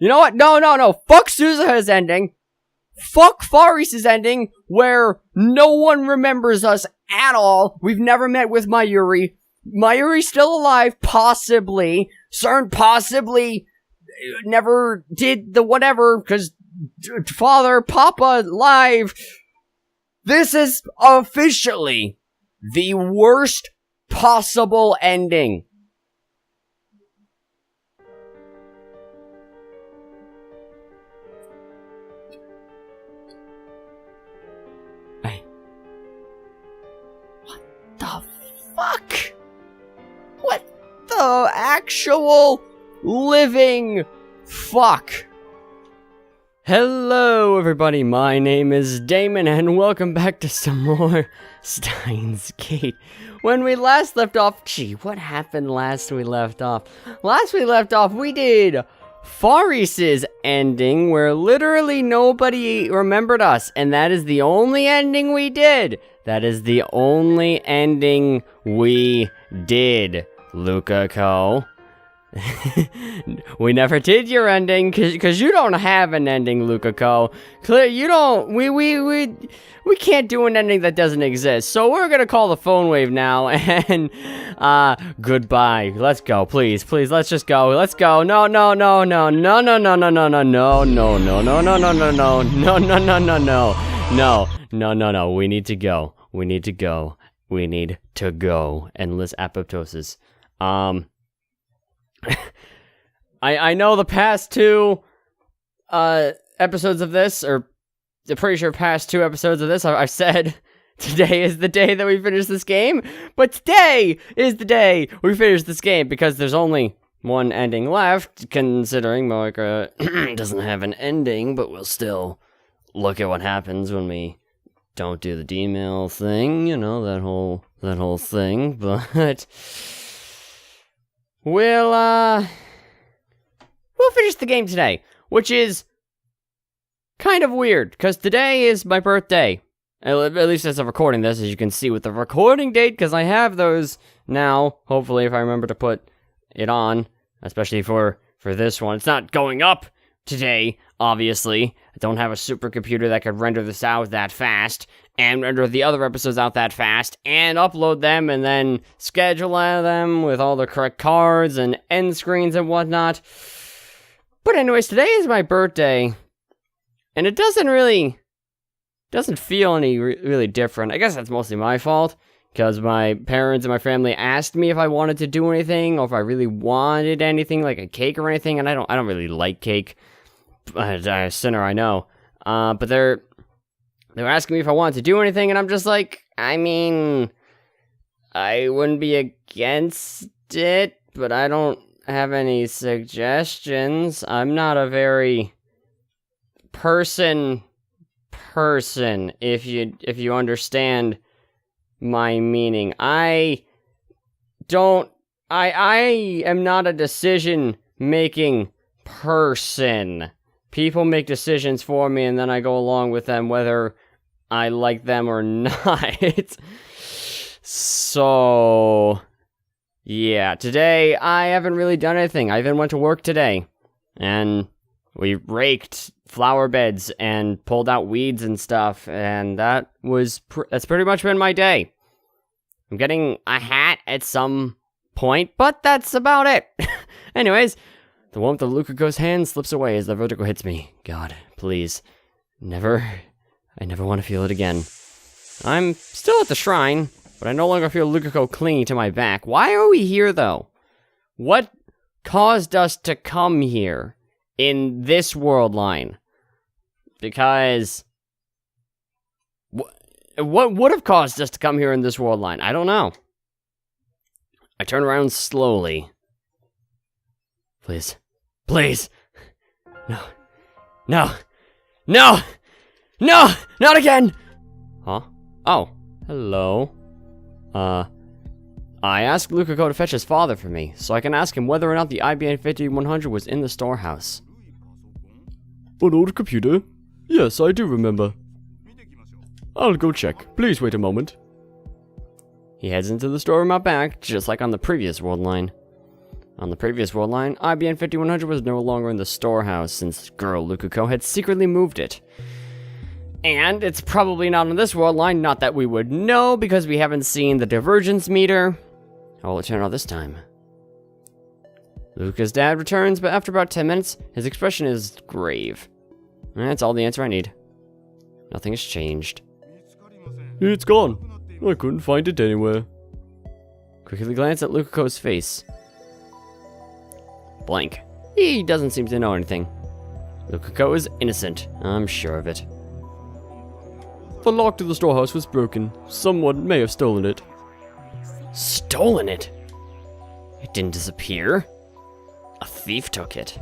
You know what? No. Fuck Suzuha's ending. Fuck Faris' ending, where no one remembers us at all. We've never met with Mayuri. Mayuri's still alive, possibly. CERN possibly never did the whatever, because Papa, live. This is officially the worst possible ending. The fuck? What the actual living fuck? Hello everybody, my name is Damon and welcome back to some more Steins Gate. When we last left off, what happened last we left off? Last we left off, we did Faris's ending where literally nobody remembered us, and that is the only ending we did. That is the only ending we did, Luca-ko. We never did your ending, cause you don't have an ending, Luca-ko. Clear, you don't, we can't do an ending that doesn't exist. So we're gonna call the phone wave now, and, goodbye. Let's go, please, let's just go, let's go. No, we need to go. Endless apoptosis. I know the past two, episodes of this, or I'm pretty sure past two episodes of this, I've said today is the day that we finish this game, but today is the day we finish this game, because there's only one ending left, considering Moika doesn't have an ending, but we'll still look at what happens when we don't do the D-mail thing, you know, that whole thing, but we'll finish the game today, which is kind of weird, because today is my birthday, at least as of recording this, as you can see with the recording date, because I have those now, hopefully, if I remember to put it on, especially for this one. It's not going up today, obviously. I don't have a supercomputer that could render this out that fast, and render the other episodes out that fast, and upload them, and then schedule them with all the correct cards, and end screens, and whatnot. But anyways, today is my birthday, and it doesn't feel any really different. I guess that's mostly my fault, because my parents and my family asked me if I wanted to do anything, or if I really wanted anything, like a cake or anything, and I don't really like cake. A sinner, I know. But they were asking me if I wanted to do anything, and I'm just like, I mean, I wouldn't be against it, but I don't have any suggestions. I'm not a very person, if you understand my meaning. I am not a decision-making person. People make decisions for me, and then I go along with them, whether I like them or not. So, yeah, today I haven't really done anything. I even went to work today, and we raked flower beds and pulled out weeds and stuff, and that's pretty much been my day. I'm getting a hat at some point, but that's about it. Anyways, the warmth of Luca-ko's hand slips away as the vertigo hits me. God, please. I never want to feel it again. I'm still at the shrine, but I no longer feel Luca-ko clinging to my back. Why are we here, though? What caused us to come here in this world line? Because what would have caused us to come here in this world line? I don't know. I turn around slowly. Please. No, not again! Huh? Oh, hello. I asked Luca-ko to fetch his father for me, so I can ask him whether or not the IBM 5100 was in the storehouse. An old computer? Yes, I do remember. I'll go check. Please wait a moment. He heads into the storeroom out back, just like on the previous world line. On the previous world line, IBN 5100 was no longer in the storehouse since girl Lukuko had secretly moved it. And it's probably not on this world line, not that we would know because we haven't seen the divergence meter. How will it turn out this time? Luca's dad returns, but after about 10 minutes, his expression is grave. That's all the answer I need. Nothing has changed. It's gone. I couldn't find it anywhere. Quickly glance at Lukuko's face. Blank. He doesn't seem to know anything. Lukuko is innocent, I'm sure of it. The lock to the storehouse was broken. Someone may have stolen it. Stolen it? It didn't disappear. A thief took it.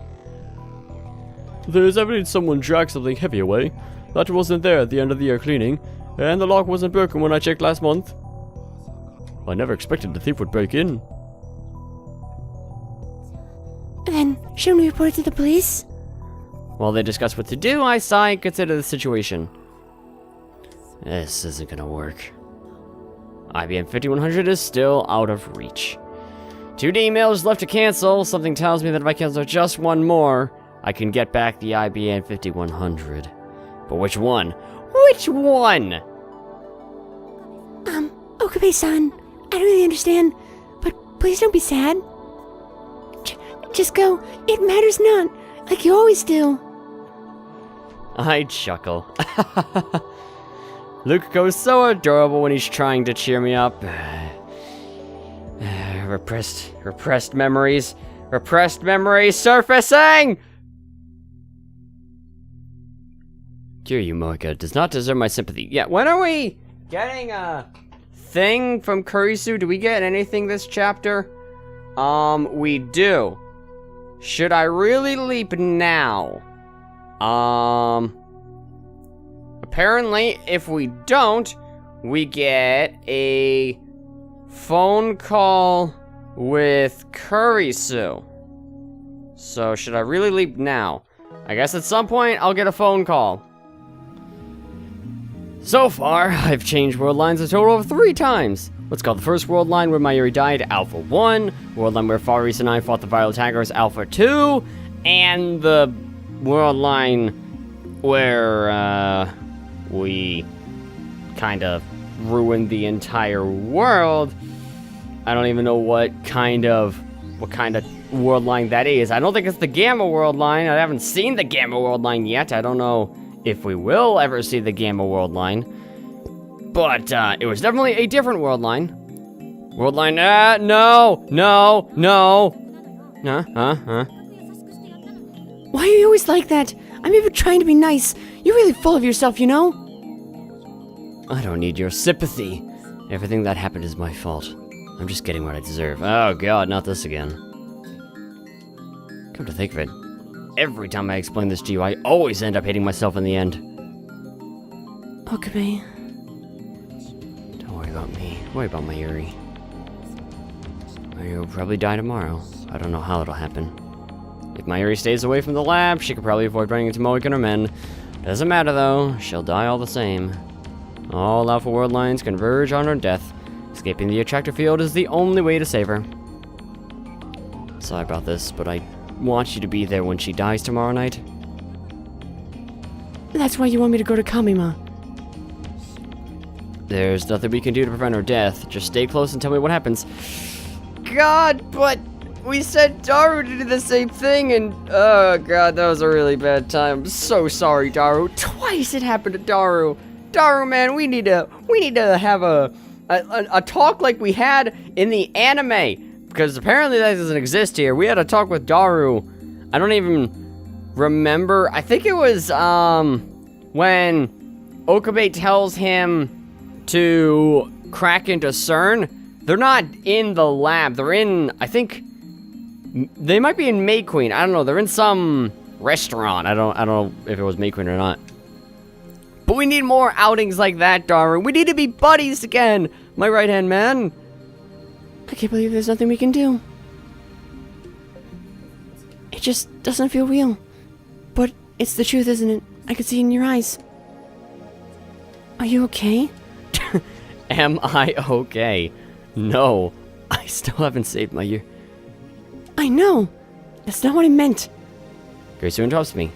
There's evidence someone dragged something heavy away. That wasn't there at the end of the year cleaning, and the lock wasn't broken when I checked last month. I never expected the thief would break in. Then, shouldn't we report it to the police? While they discuss what to do, I sigh and consider the situation. This isn't gonna work. IBM 5100 is still out of reach. 2 emails left to cancel. Something tells me that if I cancel just one more, I can get back the IBM 5100. But which one? Which one? Okabe-san, I don't really understand, but please don't be sad. Just go, it matters not, like you always do. I chuckle. Lukuko is so adorable when he's trying to cheer me up. Repressed memories surfacing! Kiryu Moika does not deserve my sympathy. Yeah, when are we getting a thing from Kurisu? Do we get anything this chapter? We do. Should I really leap now? Apparently, if we don't, we get a phone call with Kurisu. So, should I really leap now? I guess at some point, I'll get a phone call. So far, I've changed world lines a total of 3 times. Let's call the first world line where Mayuri died Alpha 1, world line where Faris and I fought the viral attackers Alpha 2, and the world line where, we kind of ruined the entire world. I don't even know what kind of world line that is. I don't think it's the Gamma world line. I haven't seen the Gamma world line yet. I don't know if we will ever see the Gamma world line. But, it was definitely a different world line. World line, no. Why are you always like that? I'm even trying to be nice. You're really full of yourself, you know? I don't need your sympathy. Everything that happened is my fault. I'm just getting what I deserve. Oh god, not this again. Come to think of it, every time I explain this to you, I always end up hating myself in the end. Okabe. Don't worry about me. Worry about Mayuri. Mayuri will probably die tomorrow. I don't know how it'll happen. If Mayuri stays away from the lab, she could probably avoid running into Moik and her men. Doesn't matter though, she'll die all the same. All Alpha World lines converge on her death. Escaping the attractor field is the only way to save her. Sorry about this, but I want you to be there when she dies tomorrow night. That's why you want me to go to Kamima. There's nothing we can do to prevent her death. Just stay close and tell me what happens. God, but we sent Daru to do the same thing, and oh god, that was a really bad time. I'm so sorry, Daru. Twice it happened to Daru. Daru, man, we need to have a talk like we had in the anime, because apparently that doesn't exist here. We had a talk with Daru. I don't even remember. I think it was when Okabe tells him to crack into CERN. They're not in the lab. They're in, I think, they might be in May Queen. I don't know. They're in some restaurant. I don't know if it was May Queen or not. But we need more outings like that, Daru. We need to be buddies again, my right-hand man. I can't believe there's nothing we can do. It just doesn't feel real. But it's the truth, isn't it? I can see it in your eyes. Are you okay? Am I okay? No. I still haven't saved my year. I fine, no. That's not what I meant. Grace interrupts me.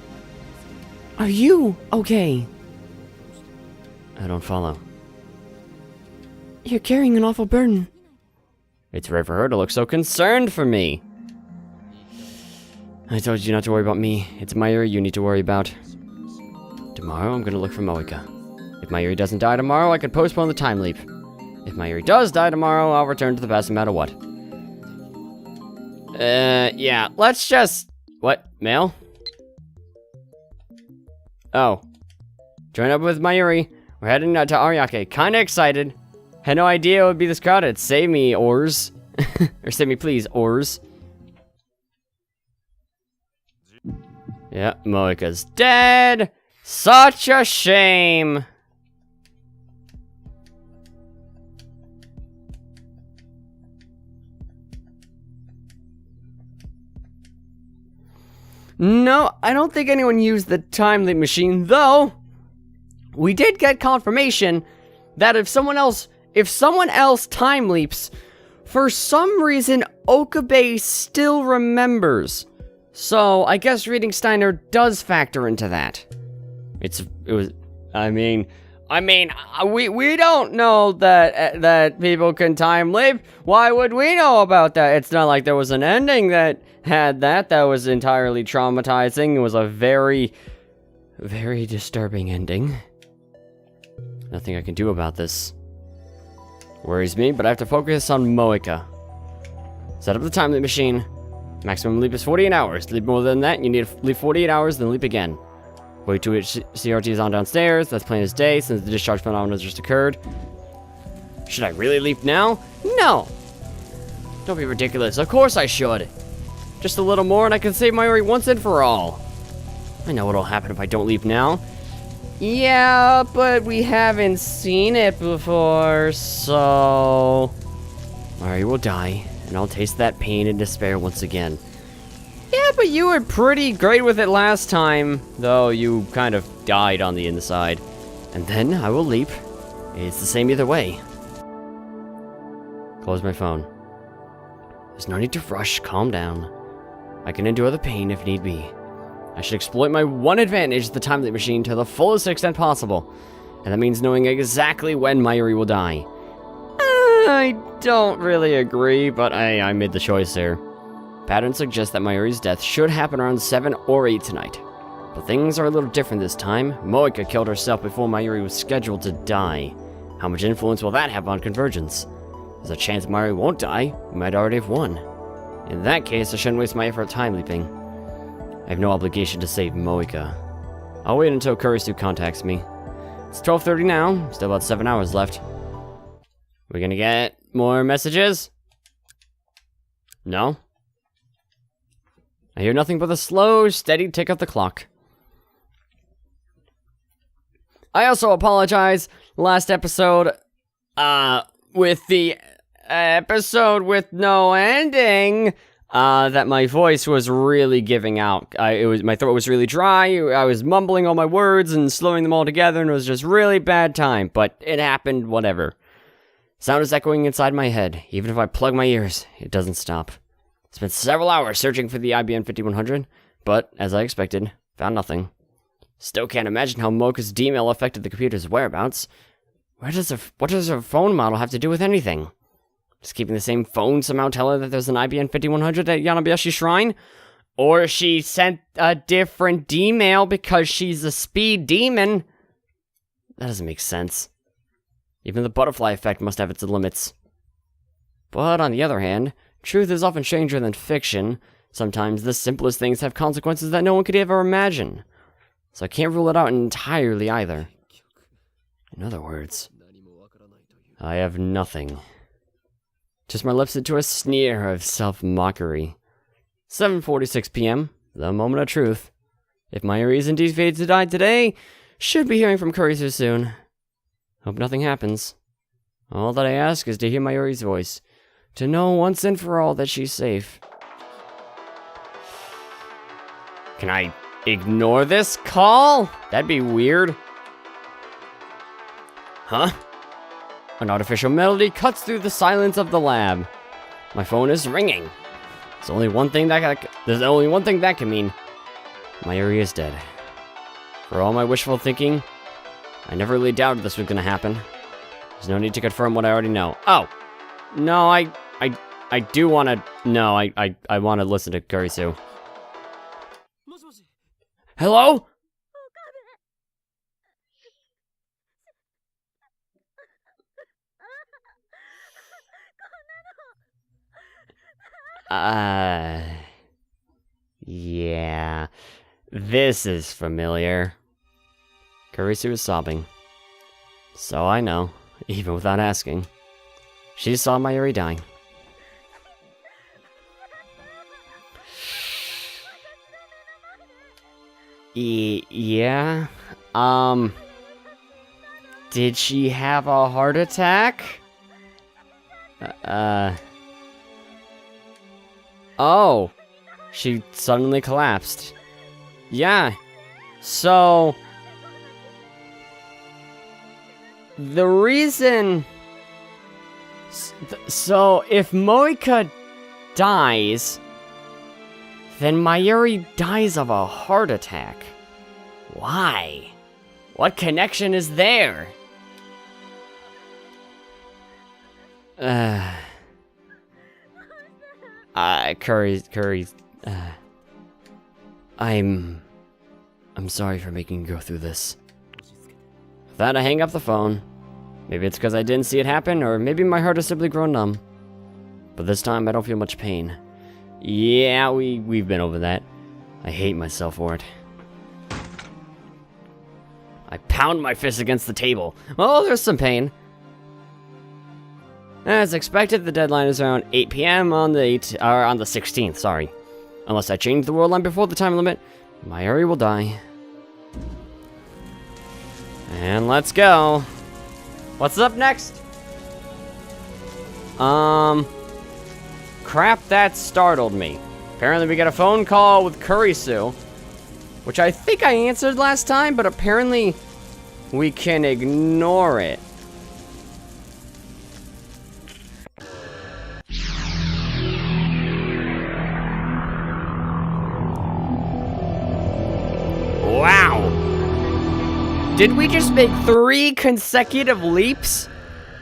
Are you okay? I don't follow. You're carrying an awful burden. It's rare for her to look so concerned for me. I told you not to worry about me. It's Mayuri you need to worry about. Tomorrow, I'm gonna look for Moeka. If Mayuri doesn't die tomorrow, I could postpone the time leap. If Mayuri does die tomorrow, I'll return to the past no matter what. Yeah, let's just... What? Mail? Oh. Join up with Mayuri. We're heading to Ariake. Kinda excited. Had no idea it would be this crowded. Save me, Ors. Or save me, please, Ors. Yeah, Moeka's dead. Such a shame. No, I don't think anyone used the time leap machine, though. We did get confirmation that if someone else time leaps, for some reason Okabe still remembers. So I guess reading Steiner does factor into that. We don't know that people can time leap. Why would we know about that? It's not like there was an ending that had that was entirely traumatizing. It was a very, very disturbing ending. Nothing I can do about this. Worries me, but I have to focus on Moeka. Set up the time leap machine. Maximum leap is 48 hours. Leap more than that, you need to leap 48 hours, then leap again. Wait to which CRT is on downstairs. That's plain as day since the discharge phenomenon just occurred. Should I really leap now? No! Don't be ridiculous. Of course I should. Just a little more and I can save Mayuri once and for all. I know what'll happen if I don't leap now. Yeah, but we haven't seen it before, so... Mayuri will die, and I'll taste that pain and despair once again. Yeah, but you were pretty great with it last time, though you kind of died on the inside. And then I will leap. It's the same either way. Close my phone. There's no need to rush, calm down. I can endure the pain if need be. I should exploit my one advantage, the time leap machine, to the fullest extent possible. And that means knowing exactly when Mayuri will die. I don't really agree, but I made the choice there. Patterns suggest that Mayuri's death should happen around 7 or 8 tonight. But things are a little different this time. Moeka killed herself before Mayuri was scheduled to die. How much influence will that have on convergence? There's a chance Mayuri won't die. We might already have won. In that case, I shouldn't waste my effort time leaping. I have no obligation to save Moeka. I'll wait until Kurisu contacts me. It's 12:30 now. Still about 7 hours left. We gonna get more messages? No? I hear nothing but the slow, steady tick of the clock. I also apologize. Last episode, with the episode with no ending, that my voice was really giving out. My throat was really dry. I was mumbling all my words and slowing them all together, and it was just really bad time. But it happened. Whatever. Sound is echoing inside my head. Even if I plug my ears, it doesn't stop. Spent several hours searching for the IBM 5100, but, as I expected, found nothing. Still can't imagine how Moeka's D-mail affected the computer's whereabouts. What does her phone model have to do with anything? Does keeping the same phone somehow tell her that there's an IBM 5100 at Yanabayashi Shrine? Or she sent a different D-mail because she's a speed demon? That doesn't make sense. Even the butterfly effect must have its limits. But on the other hand, truth is often stranger than fiction. Sometimes the simplest things have consequences that no one could ever imagine. So I can't rule it out entirely either. In other words, I have nothing. Just my lips into a sneer of self-mockery. 7:46 p.m., the moment of truth. If Mayuri is indeed fated to die today, should be hearing from Kurisu soon. Hope nothing happens. All that I ask is to hear Mayuri's voice. To know once and for all that she's safe. Can I ignore this call? That'd be weird. Huh? An artificial melody cuts through the silence of the lab. My phone is ringing. There's only one thing that can mean. Mayuri is dead. For all my wishful thinking, I never really doubted this was gonna happen. There's no need to confirm what I already know. Oh! No, I do wanna... No, I wanna listen to Kurisu. Hello? Yeah. This is familiar. Kurisu is sobbing. So I know, even without asking. She saw Mayuri dying. Yeah? Did she have a heart attack? Oh. She suddenly collapsed. Yeah. So... the reason... So, if Moika dies, then Mayuri dies of a heart attack. Why? What connection is there? I'm sorry for making you go through this. With that, I hang up the phone. Maybe it's because I didn't see it happen, or maybe my heart has simply grown numb. But this time, I don't feel much pain. Yeah, we've been over that. I hate myself for it. I pound my fist against the table. Oh, there's some pain. As expected, the deadline is around 8 p.m. on the 16th, sorry. Unless I change the world line before the time limit, Mayuri will die. And let's go. What's up next? Crap, that startled me. Apparently we get a phone call with Kurisu, which I think I answered last time, but apparently we can ignore it. Wow! Did we just make 3 consecutive leaps?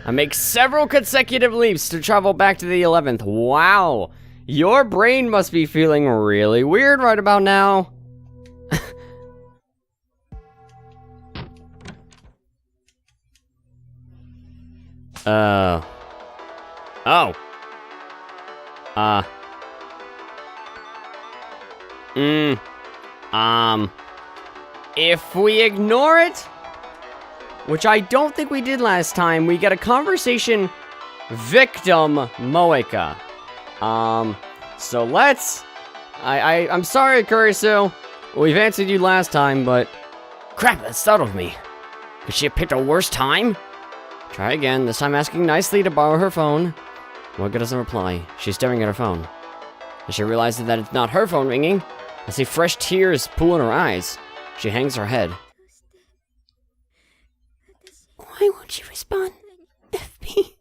I make several consecutive leaps to travel back to the 11th. Wow! Your brain must be feeling really weird right about now. Oh. If we ignore it, which I don't think we did last time, we get a conversation victim Moeka. So let's... I'm sorry, Kurisu. We've answered you last time, but... Crap, that startled me. Could she have picked a worse time? Try again, this time asking nicely to borrow her phone. Moeka doesn't reply. She's staring at her phone. As she realizes that it's not her phone ringing, I see fresh tears pool in her eyes. She hangs her head. Why won't you respond? FP,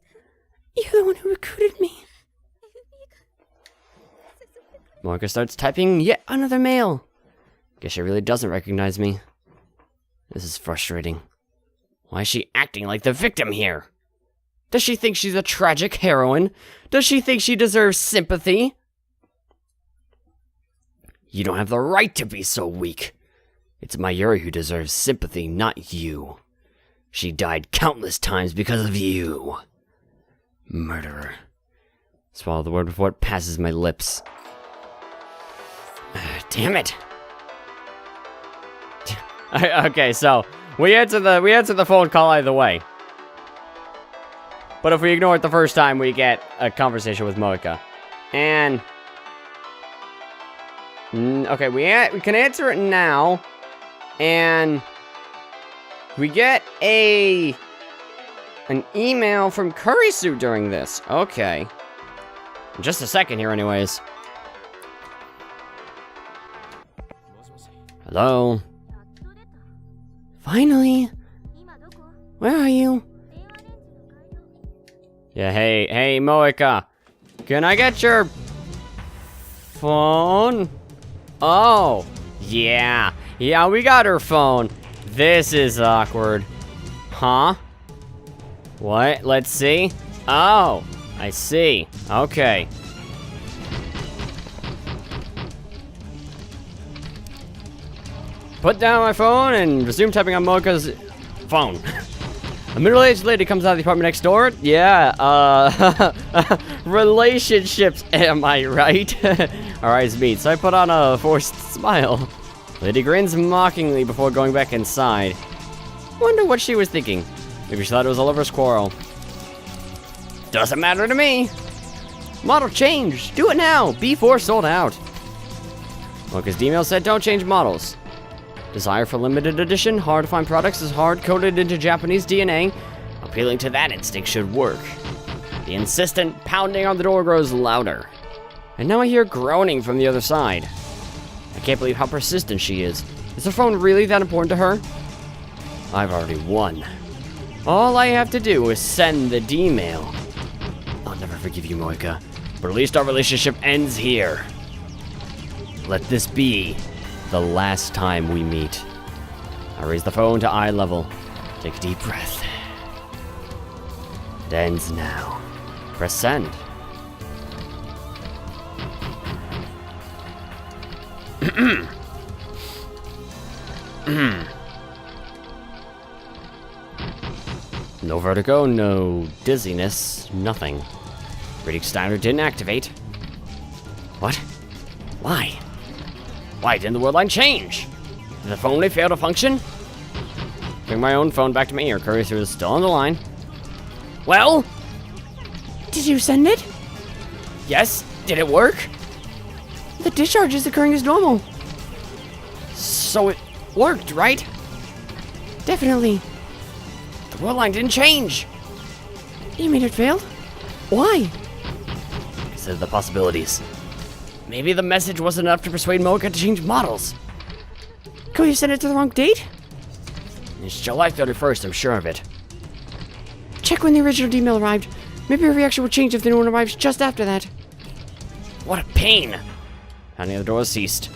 you're the one who recruited me. Moeka starts typing yet another mail. Guess she really doesn't recognize me. This is frustrating. Why is she acting like the victim here? Does she think she's a tragic heroine? Does she think she deserves sympathy? You don't have the right to be so weak. It's Mayuri who deserves sympathy, not you. She died countless times because of you. Murderer. Swallow the word before it passes my lips. Damn it. Okay, so we answer the phone call either way. But if we ignore it the first time, we get a conversation with Moeka. And okay, we can answer it now. And we get an email from Kurisu during this. Okay. In just a second here anyways. Hello? Finally. Where are you? Yeah, hey, Moeka. Can I get your phone? Oh, yeah. Yeah, we got her phone. This is awkward. Huh? What? Let's see. Oh, I see. Okay. Put down my phone and resume typing on Mocha's phone. A middle-aged lady comes out of the apartment next door. Yeah, relationships, am I right? Our eyes meet, so I put on a forced smile. Lady grins mockingly before going back inside. Wonder what she was thinking. Maybe she thought it was a lover's quarrel. Doesn't matter to me. Model change. Do it now. B4 sold out. Mocha's email said don't change models. Desire for limited edition, hard to find products is hard-coded into Japanese DNA. Appealing to that instinct should work. The insistent pounding on the door grows louder. And now I hear groaning from the other side. I can't believe how persistent she is. Is her phone really that important to her? I've already won. All I have to do is send the D-mail. I'll never forgive you, Mocha, but at least our relationship ends here. Let this be the last time we meet. I raise the phone to eye level. Take a deep breath. It ends now. Press send. No vertigo, no dizziness, nothing. Reading standard didn't activate. What? Why? Why didn't the word line change? Did the phone only fail to function? Bring my own phone back to my ear. Courier is still on the line. Well? Did you send it? Yes? Did it work? The discharge is occurring as normal. So it worked, right? Definitely. The word line didn't change. You mean it failed? Why? Consider the possibilities. Maybe the message wasn't enough to persuade Mocha to change models. Could you send it to the wrong date? It's July 31st, I'm sure of it. Check when the original email arrived. Maybe her reaction will change if the new one arrives just after that. What a pain! Pounding on the door ceased.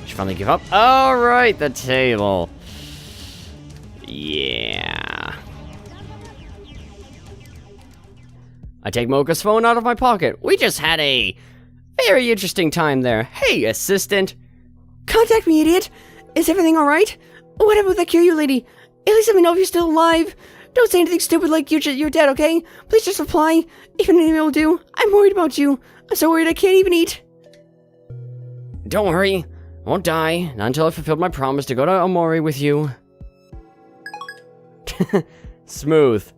She finally gave up. Alright, the table. Yeah. I take Mocha's phone out of my pocket. We just had a very interesting time there. Hey, assistant. Contact me, idiot! Is everything alright? What happened with that QU lady? At least let me know if you're still alive. Don't say anything stupid like you're dead, okay? Please just reply. Even an email will do. I'm worried about you. I'm so worried I can't even eat. Don't worry. I won't die. Not until I fulfilled my promise to go to Omori with you. Smooth.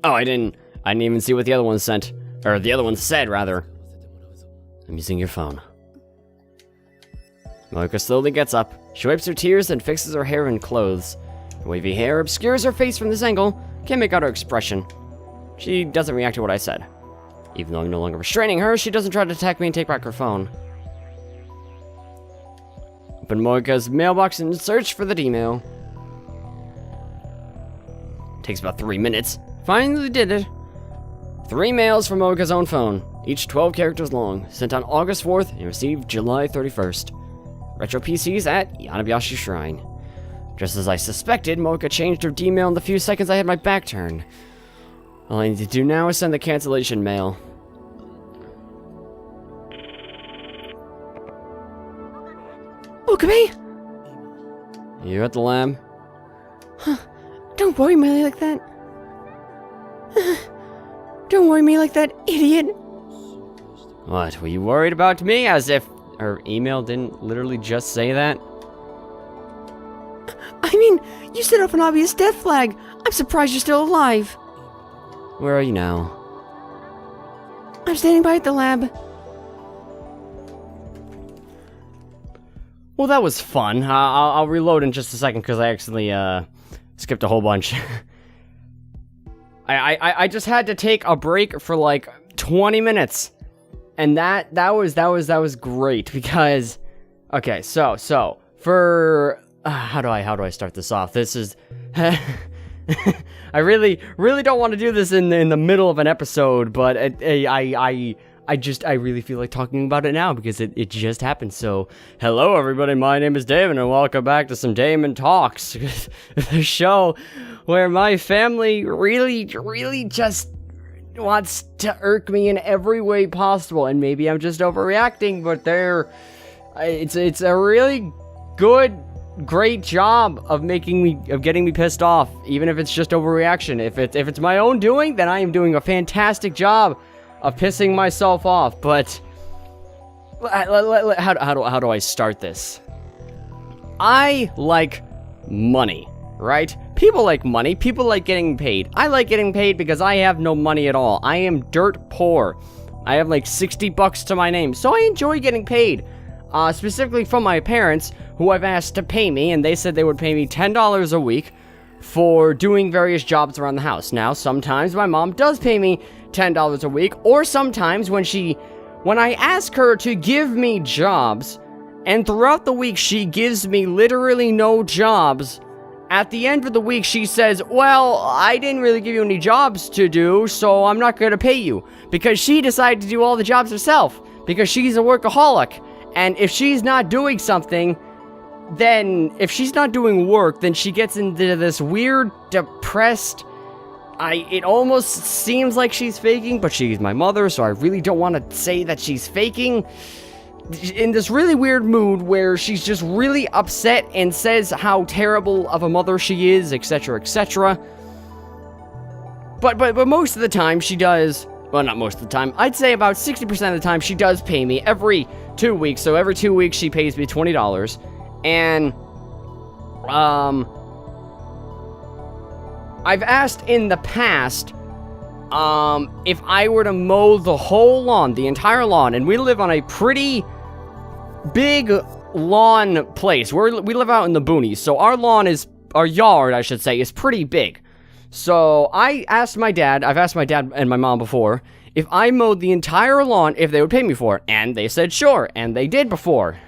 Oh, I didn't even see what the other one sent. Or the other one said, rather. I'm using your phone. Mocha slowly gets up. She wipes her tears and fixes her hair and clothes. Her wavy hair obscures her face from this angle. Can't make out her expression. She doesn't react to what I said. Even though I'm no longer restraining her, she doesn't try to attack me and take back her phone. Open Mocha's mailbox and search for the email. Takes about 3 minutes. Finally did it. 3 mails from Mocha's own phone, each 12 characters long, sent on August 4th and received July 31st. Retro PCs at Yanabayashi Shrine. Just as I suspected, Mocha changed her D-mail in the few seconds I had my back turned. All I need to do now is send the cancellation mail. Okabe? You at the lab? Don't worry me like that. Don't worry me like that, idiot. What, were you worried about me? As if her email didn't literally just say that? I mean, you set up an obvious death flag. I'm surprised you're still alive. Where are you now? I'm standing by at the lab. Well, that was fun. I'll reload in just a second because I actually skipped a whole bunch. I just had to take a break for like 20 minutes, and that was great because, okay, so for how do I start this off? This is I really don't want to do this in the middle of an episode, but I I really feel like talking about it now because it just happened. So, hello everybody, my name is Damon and welcome back to some Damon Talks, the show where my family really just wants to irk me in every way possible, and maybe I'm just overreacting, but it's a really great job of getting me pissed off, even if it's just overreaction. If it's my own doing, then I am doing a fantastic job of pissing myself off. But how do I start this? I like money, right? People like money. People like getting paid. I like getting paid because I have no money at all. I am dirt poor. I have like $60 to my name, so I enjoy getting paid. Specifically from my parents, who I've asked to pay me, and they said they would pay me $10 a week for doing various jobs around the house. Now, sometimes my mom does pay me $10 a week, or sometimes when I ask her to give me jobs, and throughout the week she gives me literally no jobs, at the end of the week she says, well, I didn't really give you any jobs to do, so I'm not going to pay you, because she decided to do all the jobs herself, because she's a workaholic. And if she's not doing something, then if she's not doing work, then she gets into this weird, depressed, it almost seems like she's faking, but she's my mother, so I really don't want to say that she's faking, in this really weird mood where she's just really upset and says how terrible of a mother she is, etc., etc. But most of the time she does, well, not most of the time, I'd say about 60% of the time she does pay me every 2 weeks. So every 2 weeks she pays me $20, and I've asked in the past if I were to mow the whole lawn, the entire lawn, and we live on a pretty big lawn place. We live out in the boonies, so our yard, I should say, is pretty big. So I've asked my dad and my mom before, if I mowed the entire lawn, if they would pay me for it, and they said sure, and they did before.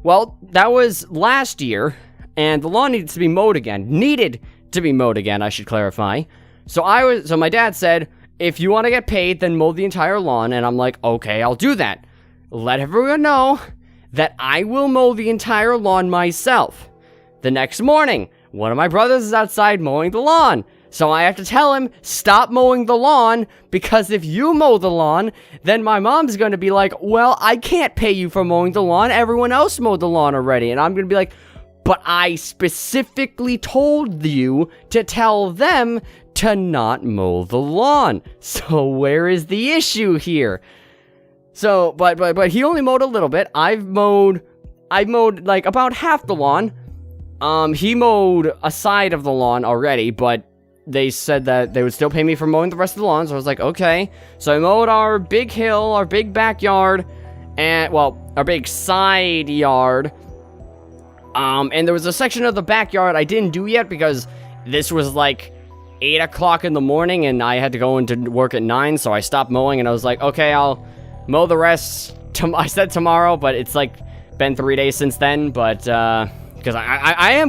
Well, that was last year, and the lawn needed to be mowed again, I should clarify. So my dad said, if you want to get paid, then mow the entire lawn, and I'm like, okay, I'll do that. Let everyone know that I will mow the entire lawn myself. The next morning, one of my brothers is outside mowing the lawn. So I have to tell him, stop mowing the lawn, because if you mow the lawn, then my mom's going to be like, well, I can't pay you for mowing the lawn. Everyone else mowed the lawn already. And I'm going to be like, but I specifically told you to tell them to not mow the lawn. So where is the issue here? So, but he only mowed a little bit. I've mowed like about half the lawn. He mowed a side of the lawn already, but they said that they would still pay me for mowing the rest of the lawn, so I was like, okay. So I mowed our big hill, our big backyard, and, well, our big side yard. And there was a section of the backyard I didn't do yet because this was like 8 o'clock in the morning and I had to go into work at 9, so I stopped mowing and I was like, okay, I'll mow the rest. I said tomorrow, but it's like been 3 days since then, but, because I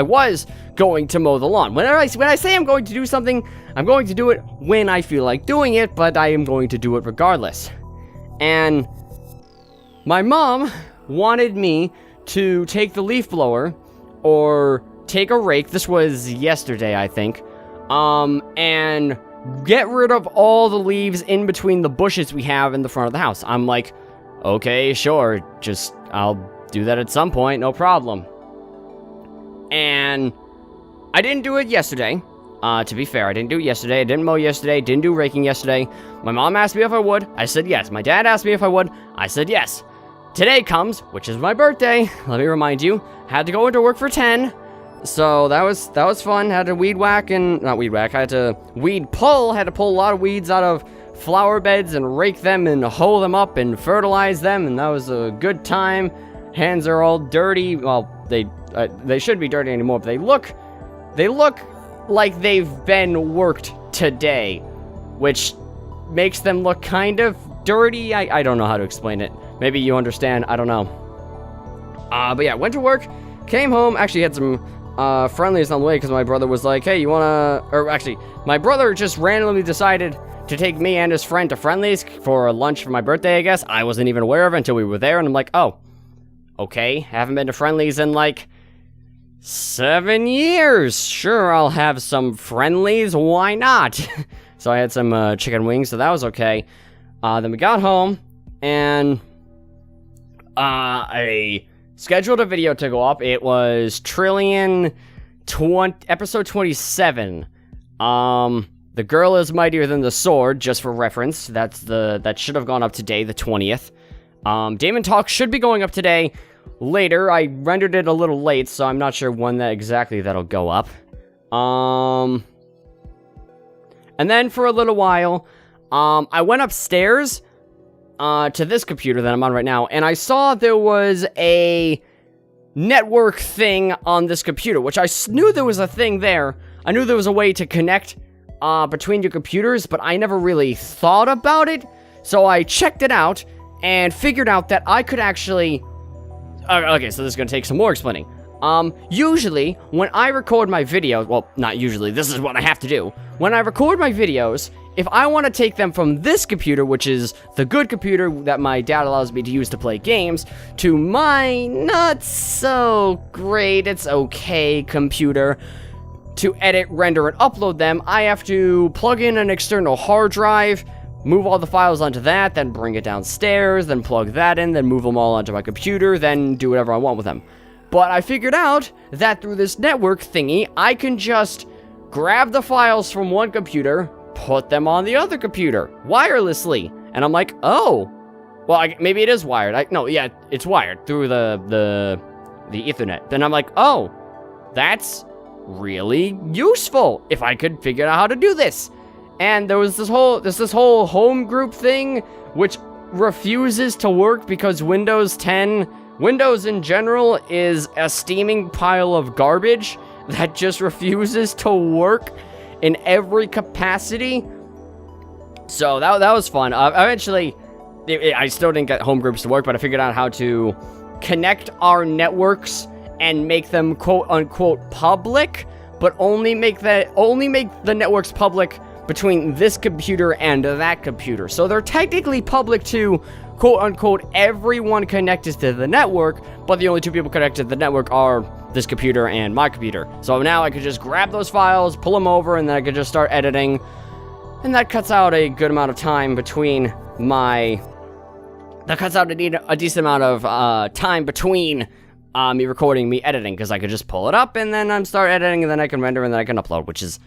was going to mow the lawn. When I say I'm going to do something, I'm going to do it when I feel like doing it, but I am going to do it regardless. And my mom wanted me to take the leaf blower, or take a rake, this was yesterday, I think, and get rid of all the leaves in between the bushes we have in the front of the house. I'm like, okay, sure, I'll do that at some point, no problem. And I didn't do it yesterday. To be fair, I didn't do it yesterday. I didn't mow yesterday. Didn't do raking yesterday. My mom asked me if I would. I said yes. My dad asked me if I would. I said yes. Today comes, which is my birthday. Let me remind you. Had to go into work for 10. So that was fun. Had to weed whack and not weed whack. I had to weed pull. Had to pull a lot of weeds out of flower beds and rake them and hoe them up and fertilize them. And that was a good time. Hands are all dirty. Well, they shouldn't be dirty anymore, but they look like they've been worked today, which makes them look kind of dirty. I don't know how to explain it. Maybe you understand. I don't know. But yeah, went to work, came home, actually had some friendlies on the way because my brother was like, hey, you wanna, or actually, my brother just randomly decided to take me and his friend to Friendly's for lunch for my birthday, I guess. I wasn't even aware of it until we were there, and I'm like, oh, okay, haven't been to Friendly's in like 7 years. Sure, I'll have some Friendly's, why not? So I had some chicken wings, so that was okay. Then we got home, and I scheduled a video to go up. It was episode 27. The girl is mightier than the sword, just for reference. That should have gone up today, the 20th. Damon Talk should be going up today. Later, I rendered it a little late, so I'm not sure when that'll go up. And then for a little while, I went upstairs to this computer that I'm on right now, and I saw there was a network thing on this computer, which I knew there was a thing there. I knew there was a way to connect between your computers, but I never really thought about it. So I checked it out and figured out that I could actually... okay, so this is going to take some more explaining. Usually, when I record my videos... Well, not usually, this is what I have to do. When I record my videos, if I want to take them from this computer, which is the good computer that my dad allows me to use to play games, to my not-so-great, it's okay computer, to edit, render, and upload them, I have to plug in an external hard drive, move all the files onto that, then bring it downstairs, then plug that in, then move them all onto my computer, then do whatever I want with them. But I figured out that through this network thingy, I can just grab the files from one computer, put them on the other computer, wirelessly. And I'm like, oh, well, maybe it is wired. No, yeah, it's wired through the Ethernet. Then I'm like, oh, that's really useful if I could figure out how to do this. And there's this whole home group thing, which refuses to work because Windows in general is a steaming pile of garbage that just refuses to work in every capacity. So that was fun. Eventually, I still didn't get home groups to work, but I figured out how to connect our networks and make them quote-unquote public, but only make the networks public between this computer and that computer. So they're technically public to, quote-unquote, everyone connected to the network, but the only two people connected to the network are this computer and my computer. So now I could just grab those files, pull them over, and then I could just start editing. And that cuts out a good amount of time between my... That cuts out a decent amount of time between me recording, me editing, because I could just pull it up, and then I start editing, and then I can render, and then I can upload, which is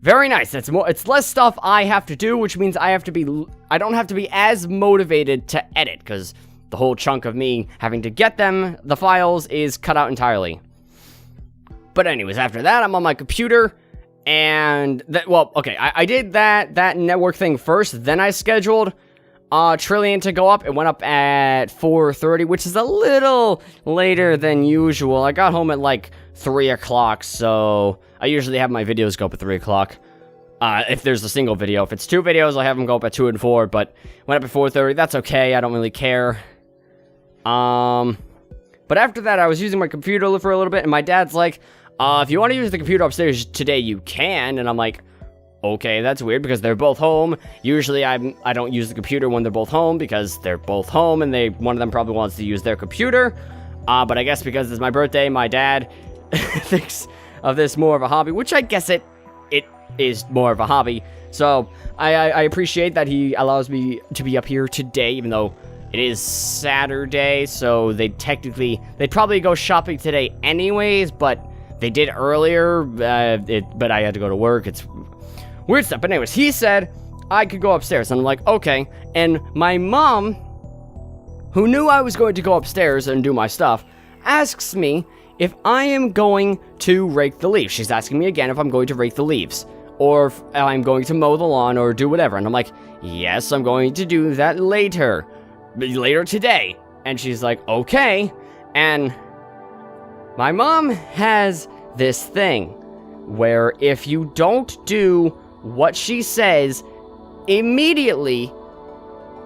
very nice. It's less stuff I have to do, which means I don't have to be as motivated to edit, because the whole chunk of me having to get the files, is cut out entirely. But anyways, after that, I'm on my computer, and I did that network thing first, then I scheduled Trillion to go up. It went up at 4:30, which is a little later than usual. I got home at like 3 o'clock, so I usually have my videos go up at 3 o'clock. If there's a single video. If it's 2 videos, I have them go up at 2 and 4, but went up at 4:30. That's okay. I don't really care. But after that, I was using my computer for a little bit, and my dad's like, if you want to use the computer upstairs today, you can. And I'm like, okay, that's weird because they're both home. Usually I don't use the computer when they're both home because they're both home and one of them probably wants to use their computer. But I guess because it's my birthday, my dad thinks of this more of a hobby, which I guess it is more of a hobby. So I appreciate that he allows me to be up here today, even though it is Saturday. So they'd probably go shopping today anyways, but they did earlier, but I had to go to work. It's weird stuff. But anyways, he said I could go upstairs. And I'm like, okay. And my mom, who knew I was going to go upstairs and do my stuff, asks me if I am going to rake the leaves. She's asking me again if I'm going to rake the leaves, or if I'm going to mow the lawn or do whatever. And I'm like, yes, I'm going to do that later today. And she's like, okay. And my mom has this thing where if you don't do what she says immediately,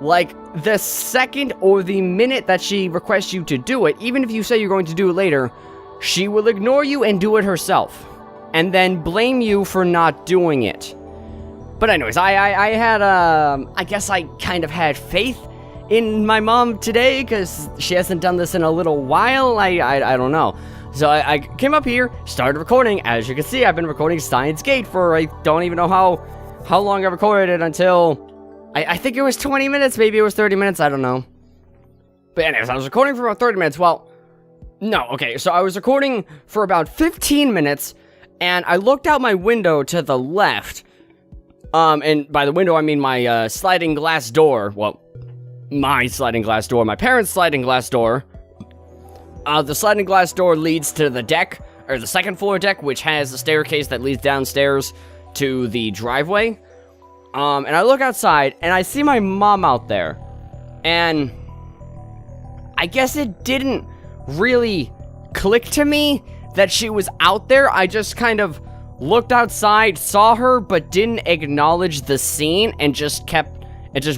like the second or the minute that she requests you to do it, even if you say you're going to do it later, she will ignore you and do it herself, and then blame you for not doing it. But anyways, I had, I guess I kind of had faith in my mom today, because she hasn't done this in a little while. I don't know. So I came up here, started recording. As you can see, I've been recording Steins Gate for, I don't even know how long I recorded it until, I think it was 20 minutes, maybe it was 30 minutes, I don't know. But anyways, I was recording for about 30 minutes, well, no, okay, so I was recording for about 15 minutes, and I looked out my window to the left, and by the window I mean my, sliding glass door, well, my sliding glass door, my parents' sliding glass door. The sliding glass door leads to the deck, or the second floor deck, which has a staircase that leads downstairs to the driveway. And I look outside, and I see my mom out there. And I guess it didn't really click to me that she was out there. I just kind of looked outside, saw her, but didn't acknowledge the scene, and just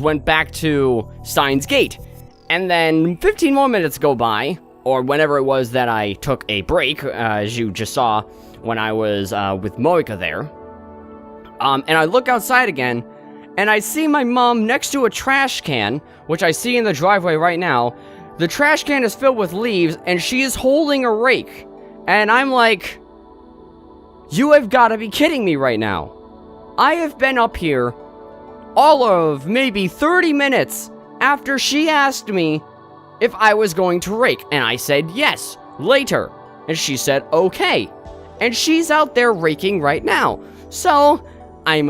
went back to Steins Gate. And then 15 more minutes go by, or whenever it was that I took a break, as you just saw when I was with Moika there. And I look outside again, and I see my mom next to a trash can, which I see in the driveway right now. The trash can is filled with leaves, and she is holding a rake. And I'm like, you have got to be kidding me right now. I have been up here all of maybe 30 minutes after she asked me if I was going to rake, and I said yes, later, and she said okay, and she's out there raking right now. So I'm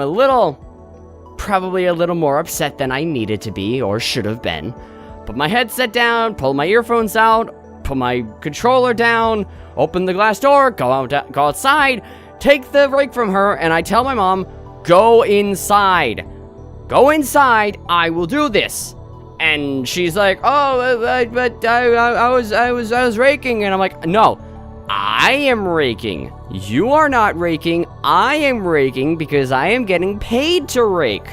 probably a little more upset than I needed to be, or should have been. Put my headset down, pull my earphones out, put my controller down, open the glass door, go outside, take the rake from her, and I tell my mom, go inside. Go inside, I will do this. And she's like, oh, but I was raking, and I'm like, no, I am raking. You are not raking. I am raking because I am getting paid to rake.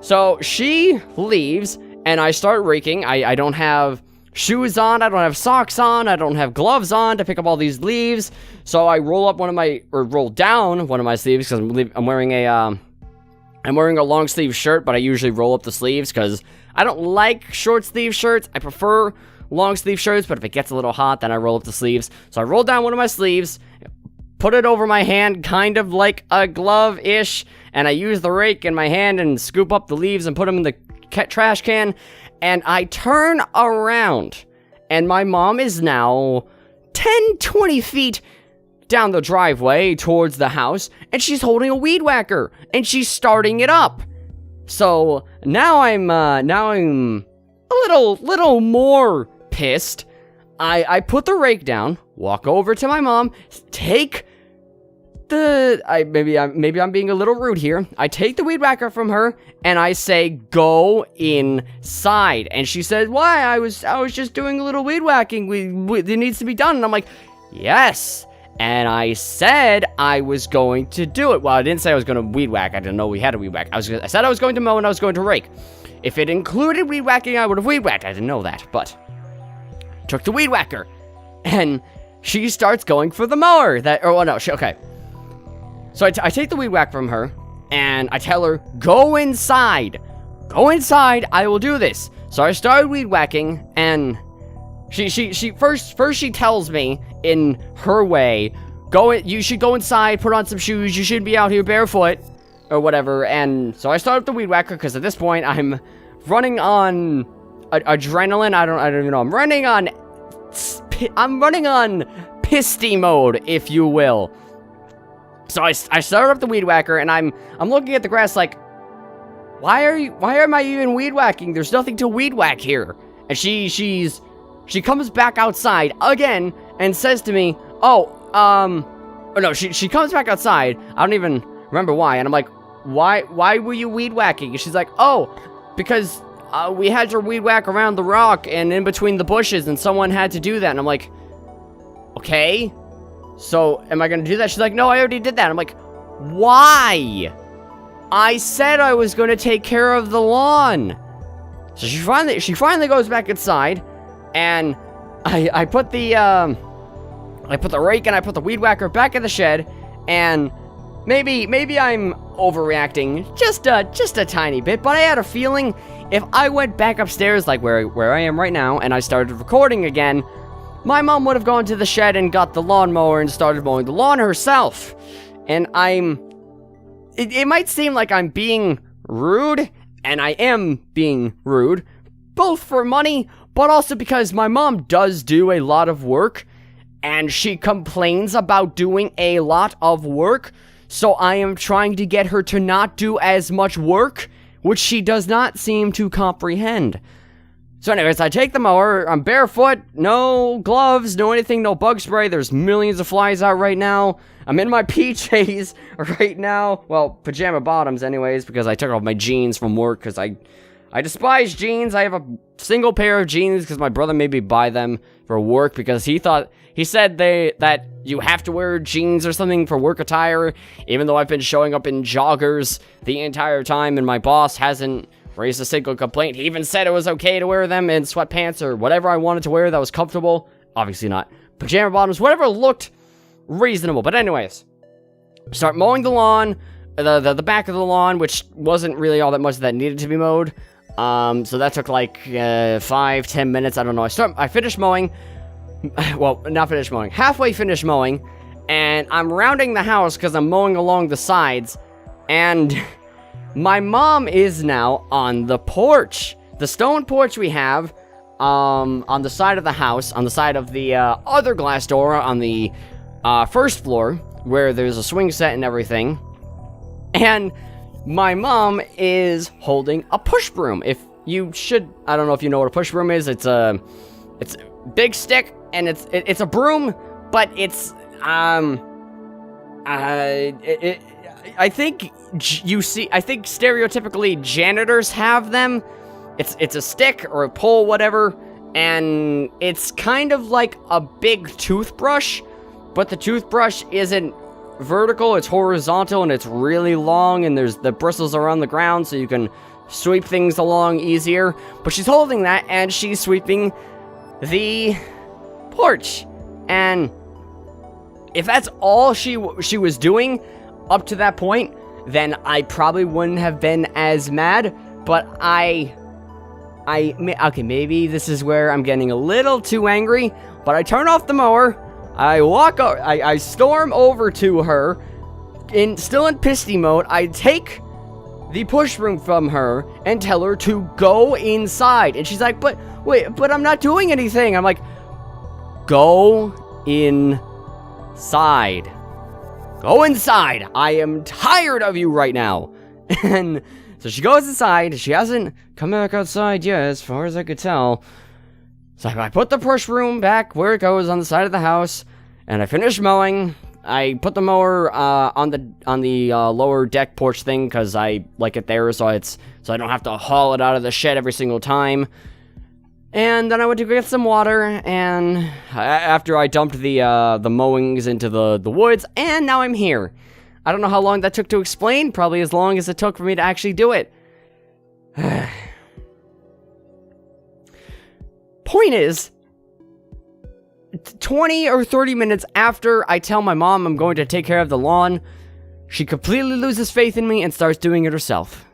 So she leaves, and I start raking. I don't have shoes on. I don't have socks on. I don't have gloves on to pick up all these leaves. So I roll down one of my sleeves because I'm wearing a long sleeve shirt, but I usually roll up the sleeves because I don't like short sleeve shirts. I prefer long sleeve shirts, but if it gets a little hot, then I roll up the sleeves. So I roll down one of my sleeves, put it over my hand, kind of like a glove-ish, and I use the rake in my hand and scoop up the leaves and put them in the trash can, and I turn around, and my mom is now 10-20 feet down the driveway towards the house, and she's holding a weed whacker, and she's starting it up. So now I'm a little more pissed. I put the rake down, walk over to my mom, take maybe I'm being a little rude here. I take the weed whacker from her, and I say, go inside. And she said, why? I was just doing a little weed whacking. It needs to be done. And I'm like, yes. And I said I was going to do it. Well, I didn't say I was going to weed whack. I didn't know we had a weed whack. I said I was going to mow and I was going to rake. If it included weed whacking, I would have weed whacked. I didn't know that, but took the weed whacker, and she starts going for the mower. Okay. So I take the weed whack from her, and I tell her, go inside. Go inside. I will do this. So I started weed whacking, and she first she tells me in her way, you should go inside, put on some shoes, you shouldn't be out here barefoot, or whatever. And so I start up the weed whacker, because at this point, I'm running on adrenaline, I don't even know, I'm running on pisty mode, if you will. So I start up the weed whacker, and I'm looking at the grass like, why am I even weed whacking? There's nothing to weed whack here. And she comes back outside again and says to me, she comes back outside. I don't even remember why. And I'm like, why were you weed whacking? And she's like, because we had to weed whack around the rock and in between the bushes, and someone had to do that. And I'm like, okay, so am I gonna do that? She's like, no, I already did that. I'm like, why? I said I was gonna take care of the lawn. So she finally goes back inside, and I put the rake and I put the weed whacker back in the shed, and maybe I'm overreacting just a tiny bit, but I had a feeling if I went back upstairs like where I am right now and I started recording again, my mom would have gone to the shed and got the lawnmower and started mowing the lawn herself. And it might seem like I'm being rude, and I am being rude, both for money, but also because my mom does do a lot of work, and she complains about doing a lot of work, so I am trying to get her to not do as much work, which she does not seem to comprehend. So anyways, I take the mower, I'm barefoot, no gloves, no anything, no bug spray, there's millions of flies out right now. I'm in my PJs right now, well, pajama bottoms anyways, because I took off my jeans from work, because I despise jeans. I have a single pair of jeans, because my brother made me buy them for work, because he said that you have to wear jeans or something for work attire, even though I've been showing up in joggers the entire time, and my boss hasn't raised a single complaint. He even said it was okay to wear them in sweatpants or whatever I wanted to wear that was comfortable. Obviously not pajama bottoms, whatever looked reasonable. But anyways, start mowing the lawn, the back of the lawn, which wasn't really all that much that needed to be mowed. So that took like 5-10 minutes. I don't know. I finished mowing. Well, not finished mowing. Halfway finished mowing, and I'm rounding the house because I'm mowing along the sides, and my mom is now on the porch. The stone porch we have, on the side of the house, on the side of the other glass door on the first floor, where there's a swing set and everything. And my mom is holding a push broom. I don't know if you know what a push broom is. It's a big stick, and it's a broom, but it's I think stereotypically janitors have them. It's a stick or a pole, whatever, and it's kind of like a big toothbrush, but the toothbrush isn't vertical, it's horizontal, and it's really long, and the bristles are on the ground, so you can sweep things along easier. But she's holding that, and she's sweeping the porch, and if that's all she was doing up to that point, then I probably wouldn't have been as mad. But okay, maybe this is where I'm getting a little too angry. But I turn off the mower, I storm over to her, still in pissy mode. I take the push broom from her and tell her to go inside, and she's like, but I'm not doing anything. I'm like, go inside. Go inside. I am tired of you right now. And so she goes inside. She hasn't come back outside yet, as far as I could tell. So I put the push broom back where it goes on the side of the house, and I finish mowing. I put the mower on the lower deck porch thing because I like it there, so I don't have to haul it out of the shed every single time. And then I went to get some water, and after I dumped the mowings into the woods, and now I'm here. I don't know how long that took to explain, probably as long as it took for me to actually do it. Point is, 20 or 30 minutes after I tell my mom I'm going to take care of the lawn, she completely loses faith in me and starts doing it herself.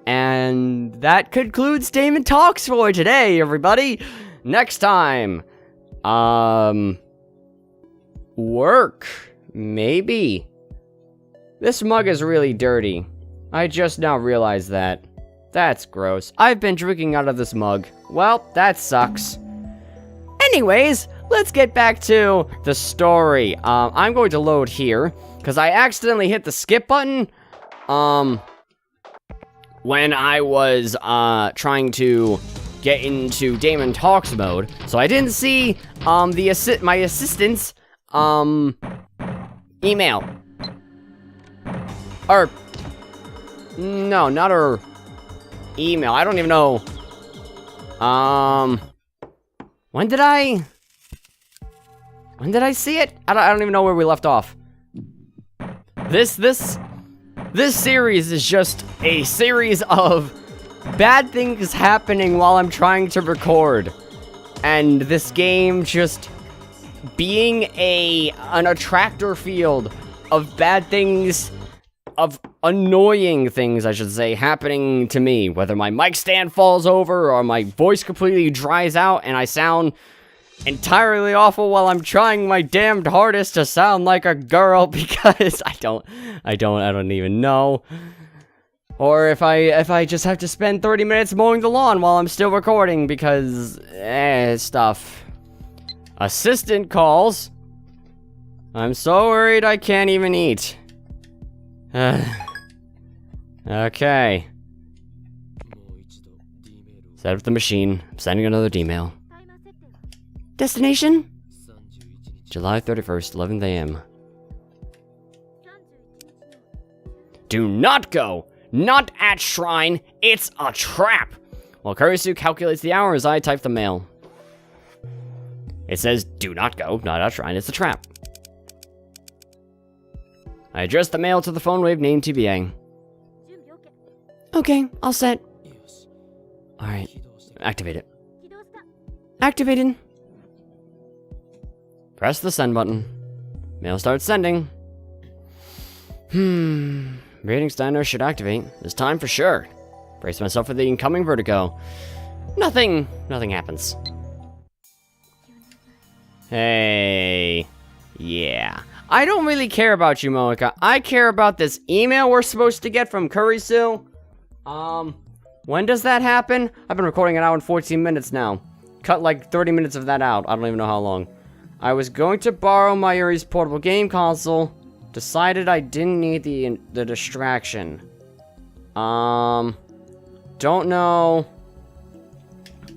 And that concludes Damon Talks for today, everybody. Next time, work, maybe. This mug is really dirty. I just now realized that. That's gross. I've been drinking out of this mug. Well, that sucks. Anyways, let's get back to the story. I'm going to load here, because I accidentally hit the skip button, when I was, trying to get into Damon Talks mode. So I didn't see, my assistant's, email. Or, no, not her email. I don't even know. When did I see it? I don't even know where we left off. This series is just a series of bad things happening while I'm trying to record. And this game just being an attractor field of bad things, of annoying things, I should say, happening to me. Whether my mic stand falls over or my voice completely dries out and I sound entirely awful while I'm trying my damned hardest to sound like a girl because I don't even know. Or if I just have to spend 30 minutes mowing the lawn while I'm still recording because stuff. Assistant calls. I'm so worried I can't even eat. Okay. Set up the machine. I'm sending another email. Destination? July 31st, 11 a.m. Do not go! Not at shrine! It's a trap! While Kurisu calculates the hours, I type the mail. It says, do not go, not at shrine, it's a trap. I address the mail to the phone wave named TBA. Okay, all set. Alright, activate it. Activated. Press the send button. Mail starts sending. Rating Steiner should activate. This time for sure. Brace myself for the incoming vertigo. Nothing happens. Hey. Yeah. I don't really care about you, Moeka. I care about this email we're supposed to get from Kurisu. When does that happen? I've been recording an hour and 14 minutes now. Cut like 30 minutes of that out. I don't even know how long. I was going to borrow Mayuri's portable game console. Decided I didn't need the distraction. Don't know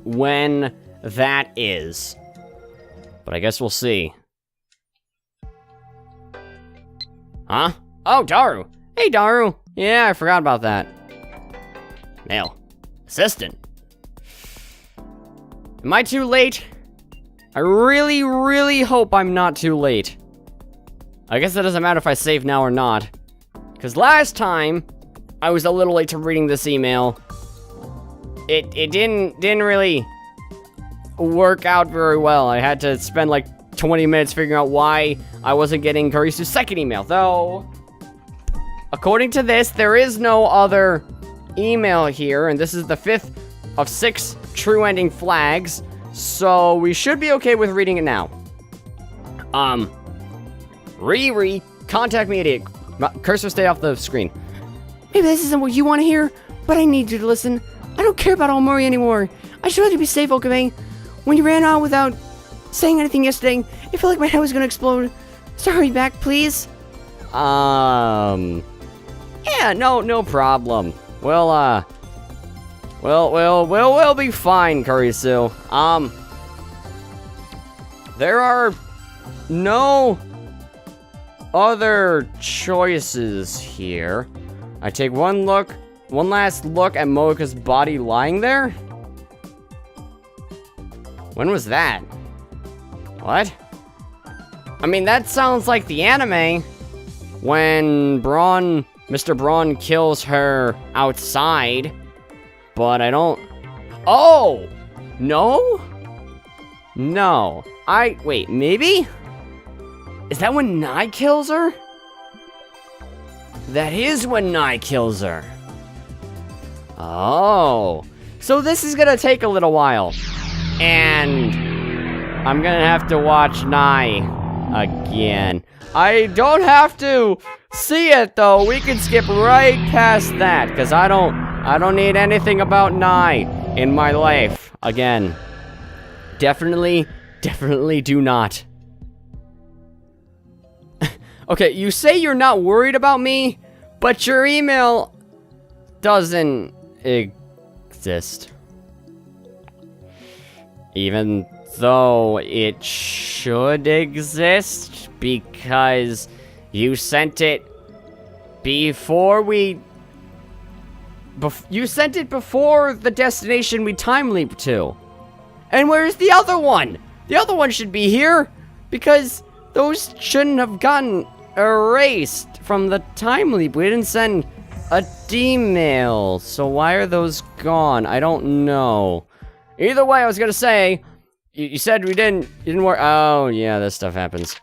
when that is. But I guess we'll see. Huh? Oh, Daru! Hey, Daru! Yeah, I forgot about that. Mail. Assistant. Am I too late? I really, really hope I'm not too late. I guess it doesn't matter if I save now or not. Because last time, I was a little late to reading this email. It didn't really work out very well. I had to spend like 20 minutes figuring out why I wasn't getting Kurisu's second email. Though, according to this, there is no other email here. And this is the 5th of 6 true ending flags. So we should be okay with reading it now. Riri, contact me, idiot. Cursor, stay off the screen. Maybe this isn't what you want to hear, but I need you to listen. I don't care about Omori anymore. I should let you be safe, Okabe. When you ran out without saying anything yesterday, it felt like my head was gonna explode. So hurry back, please. Yeah, no problem. We'll be fine, Kurisu. There are no other choices here. I take one last look at Moeka's body lying there. When was that? What? I mean, that sounds like the anime when Mr. Braun kills her outside, but I don't... Oh! No? No. Wait, maybe? Is that when Nai kills her? That is when Nai kills her. Oh. So this is gonna take a little while. And I'm gonna have to watch Nai again. I don't have to see it though. We can skip right past that, because I don't need anything about Nai in my life again. Definitely do not. Okay, you say you're not worried about me, but your email doesn't exist. Even though it should exist, because you sent it before you sent it before the destination we time leaped to. And where's the other one? The other one should be here, because those shouldn't have gotten erased from the time leap. We didn't send a D-mail, so why are those gone? I don't know. Either way, I was gonna say, you said you didn't work. Oh, yeah, this stuff happens.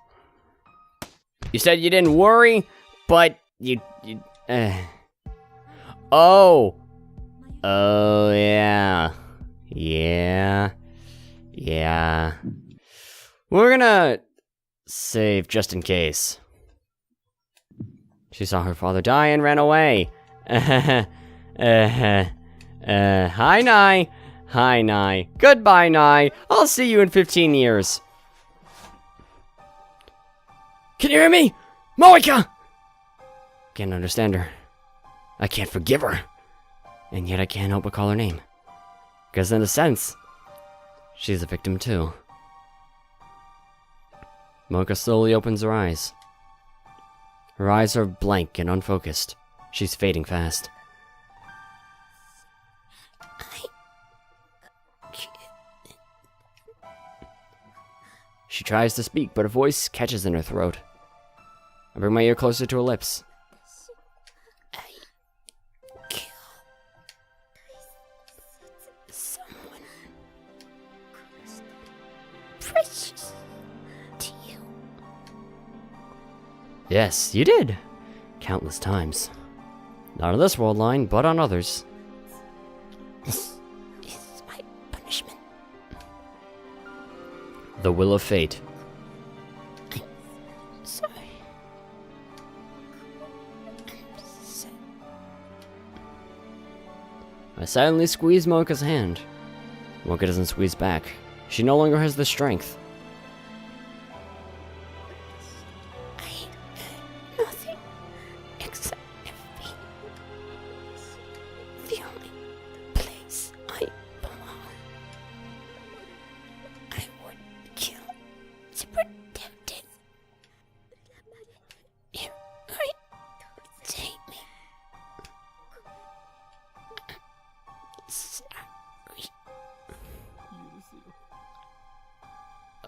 You said you didn't worry, but you Oh. Oh, yeah. Yeah. Yeah. We're gonna save just in case. She saw her father die and ran away. Hi, Nye. Hi, Nye. Goodbye, Nye. I'll see you in 15 years. Can you hear me? Moika! Can't understand her. I can't forgive her. And yet I can't help but call her name. Because in a sense, she's a victim too. Mocha slowly opens her eyes. Her eyes are blank and unfocused. She's fading fast. She tries to speak, but a voice catches in her throat. I bring my ear closer to her lips. I kill someone precious to you. Yes, you did. Countless times. Not on this world line, but on others. This is my punishment. The will of fate. I'm sorry. I'm sorry. I silently squeeze Mocha's hand. Mocha doesn't squeeze back. She no longer has the strength. I had nothing except defeat. The only place I belong. I would kill to protect it. You're right. Take me. Sorry.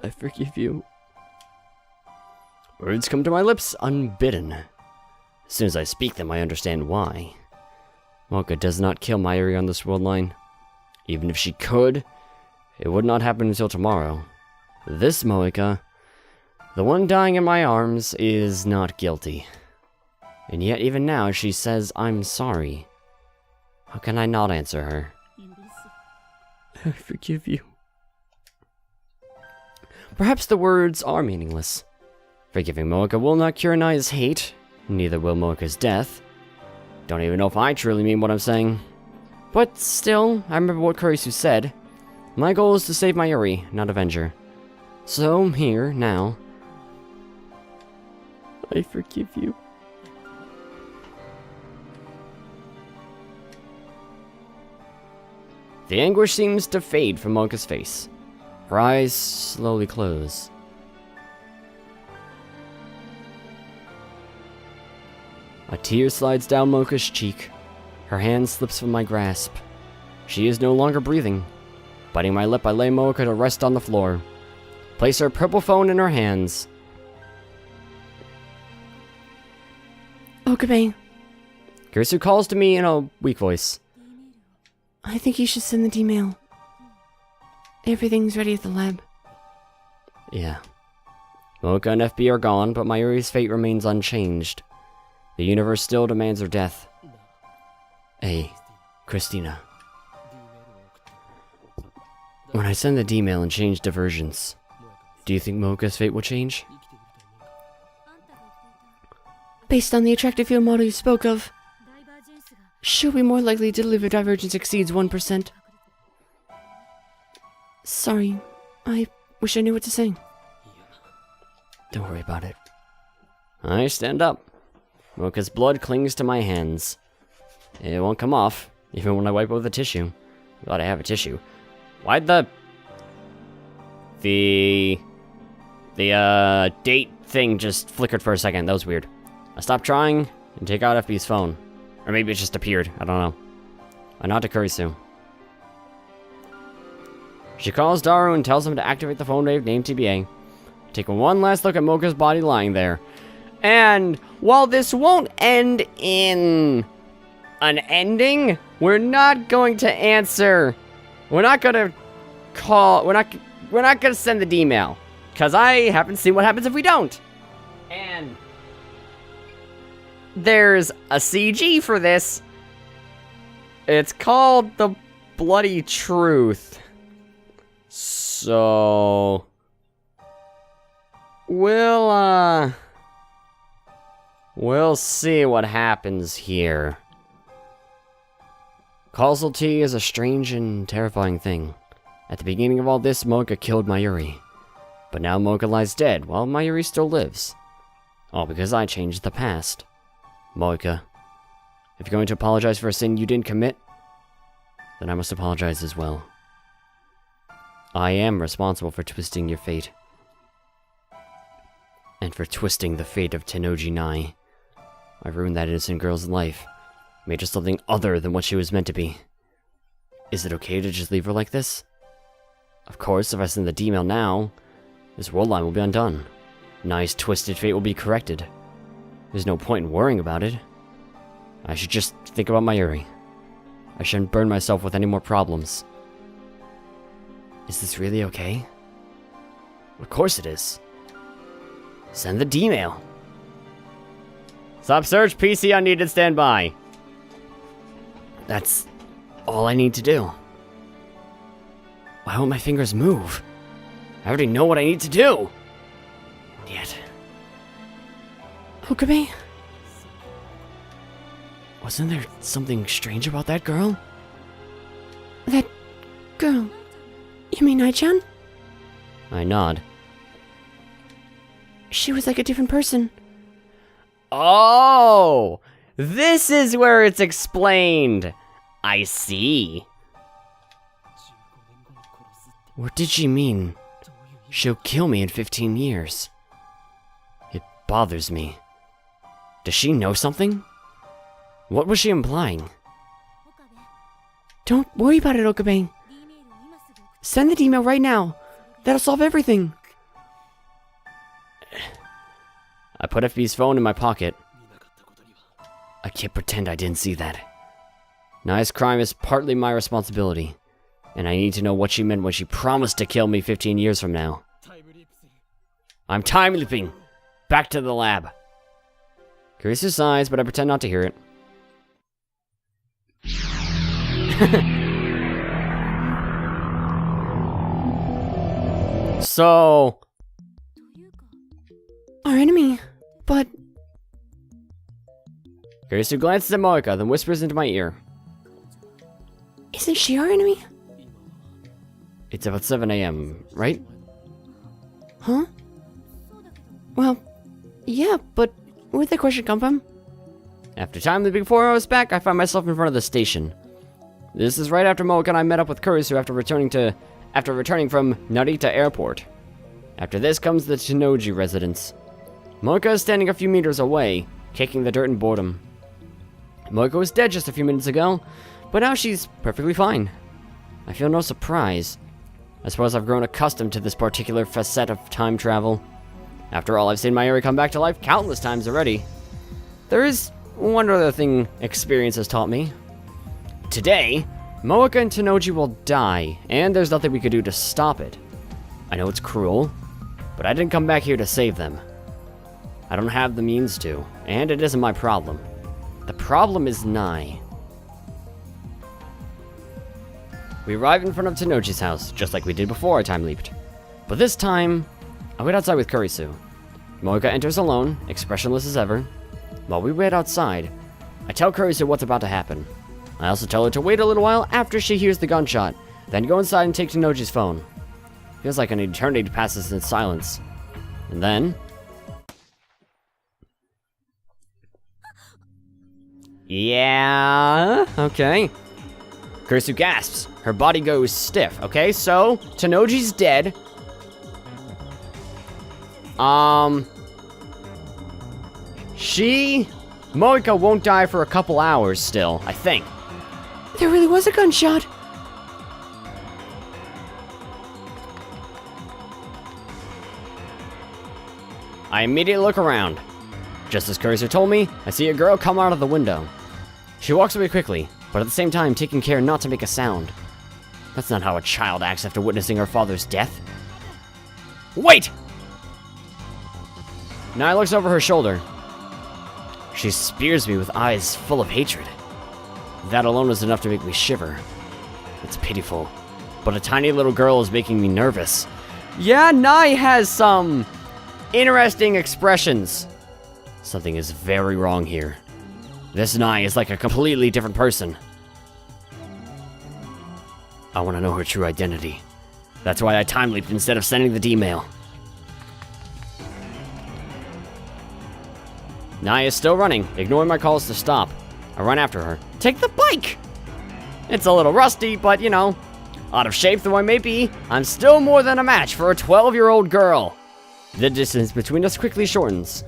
I forgive you. Words come to my lips unbidden. As soon as I speak them, I understand why. Mocha does not kill Mayuri on this world line. Even if she could, it would not happen until tomorrow. This Mocha, the one dying in my arms, is not guilty. And yet even now she says I'm sorry. How can I not answer her? I forgive you. Perhaps the words are meaningless. Forgiving Mocha will not cure Nai's hate, neither will Mocha's death. Don't even know if I truly mean what I'm saying. But still, I remember what Kurisu said. My goal is to save Mayuri, not avenge her. So, here, now. I forgive you. The anguish seems to fade from Mocha's face. Her eyes slowly close. A tear slides down Mocha's cheek. Her hand slips from my grasp. She is no longer breathing. Biting my lip, I lay Mocha to rest on the floor. Place her purple phone in her hands. Okabe, Kurisu calls to me in a weak voice. I think you should send the email. Everything's ready at the lab. Yeah. Mocha and FB are gone, but Mayuri's fate remains unchanged. The universe still demands her death. Hey, Christina. When I send the D-mail and change diversions, do you think Mocha's fate will change? Based on the attractive field model you spoke of, she'll be more likely to live if divergence exceeds 1%. Sorry, I wish I knew what to say. Don't worry about it. I stand up. Mocha's blood clings to my hands. It won't come off, even when I wipe it with a tissue. Glad I have a tissue. Why'd the date thing just flickered for a second? That was weird. I stopped trying and take out FB's phone. Or maybe it just appeared. I don't know. I nod to Kurisu. She calls Daru and tells him to activate the phone wave named TBA. Take one last look at Mocha's body lying there. And while this won't end in an ending, we're not going to answer. We're not gonna call. We're not gonna send the D-mail, cause I haven't seen what happens if we don't. And there's a CG for this. It's called The Bloody Truth. So... we'll see what happens here. Causality is a strange and terrifying thing. At the beginning of all this, Mocha killed Mayuri. But now Mocha lies dead, while Mayuri still lives. All because I changed the past. Mocha, if you're going to apologize for a sin you didn't commit, then I must apologize as well. I am responsible for twisting your fate. And for twisting the fate of Tennoji Nai. I ruined that innocent girl's life. Made her something other than what she was meant to be. Is it okay to just leave her like this? Of course, if I send the email now, this world line will be undone. Nai's twisted fate will be corrected. There's no point in worrying about it. I should just think about Mayuri. I shouldn't burn myself with any more problems. Is this really okay? Of course it is. Send the email. Stop search, PC unneeded, standby. That's all I need to do. Why won't my fingers move? I already know what I need to do. And yet... Okabe? wasn't there something strange about that girl? That girl? You mean Nai-chan? I nod. She was like a different person. Oh! This is where it's explained. I see. What did she mean? She'll kill me in 15 years. It bothers me. Does she know something? What was she implying? Don't worry about it, Okabe. Send the email right now. That'll solve everything. I put FB's phone in my pocket. I can't pretend I didn't see that. Nai's crime is partly my responsibility, and I need to know what she meant when she promised to kill me 15 years from now. I'm time leaping! Back to the lab. Kurisu sighs, but I pretend not to hear it. So... Our enemy, but... Kurisu glances at Moeka, then whispers into my ear. Isn't she our enemy? It's about 7 a.m., right? Huh? Well, yeah, but where'd the question come from? After time leaping 4 hours back, I find myself in front of the station. This is right after Moeka and I met up with Kurisu after returning from Narita Airport. After this comes the Tennoji residence. Moeka is standing a few meters away, kicking the dirt and boredom. Moeka was dead just a few minutes ago, but now she's perfectly fine. I feel no surprise. I suppose I've grown accustomed to this particular facet of time travel. After all, I've seen Mayuri come back to life countless times already. There is one other thing experience has taught me. Today, Moeka and Tennoji will die, and there's nothing we could do to stop it. I know it's cruel, but I didn't come back here to save them. I don't have the means to, and it isn't my problem. The problem is Nai. We arrive in front of Tennoji's house, just like we did before I time leaped. But this time, I wait outside with Kurisu. Moeka enters alone, expressionless as ever. While we wait outside, I tell Kurisu what's about to happen. I also tell her to wait a little while after she hears the gunshot, then go inside and take Tennoji's phone. Feels like an eternity passes in silence. And then... yeah, okay. Kurisu gasps. Her body goes stiff. Okay, so Tennoji's dead. Moeka won't die for a couple hours still, I think. There really was a gunshot. I immediately look around. Just as Kurisu told me, I see a girl come out of the window. She walks away quickly, but at the same time taking care not to make a sound. That's not how a child acts after witnessing her father's death. Wait! Nai looks over her shoulder. She spears me with eyes full of hatred. That alone was enough to make me shiver. It's pitiful, but a tiny little girl is making me nervous. Yeah, Nai has some interesting expressions. Something is very wrong here. This Nai is like a completely different person. I want to know her true identity. That's why I time leaped instead of sending the D-mail. Nai is still running, ignoring my calls to stop. I run after her. Take the bike! It's a little rusty, but you know, out of shape though I may be, I'm still more than a match for a 12-year-old girl. The distance between us quickly shortens.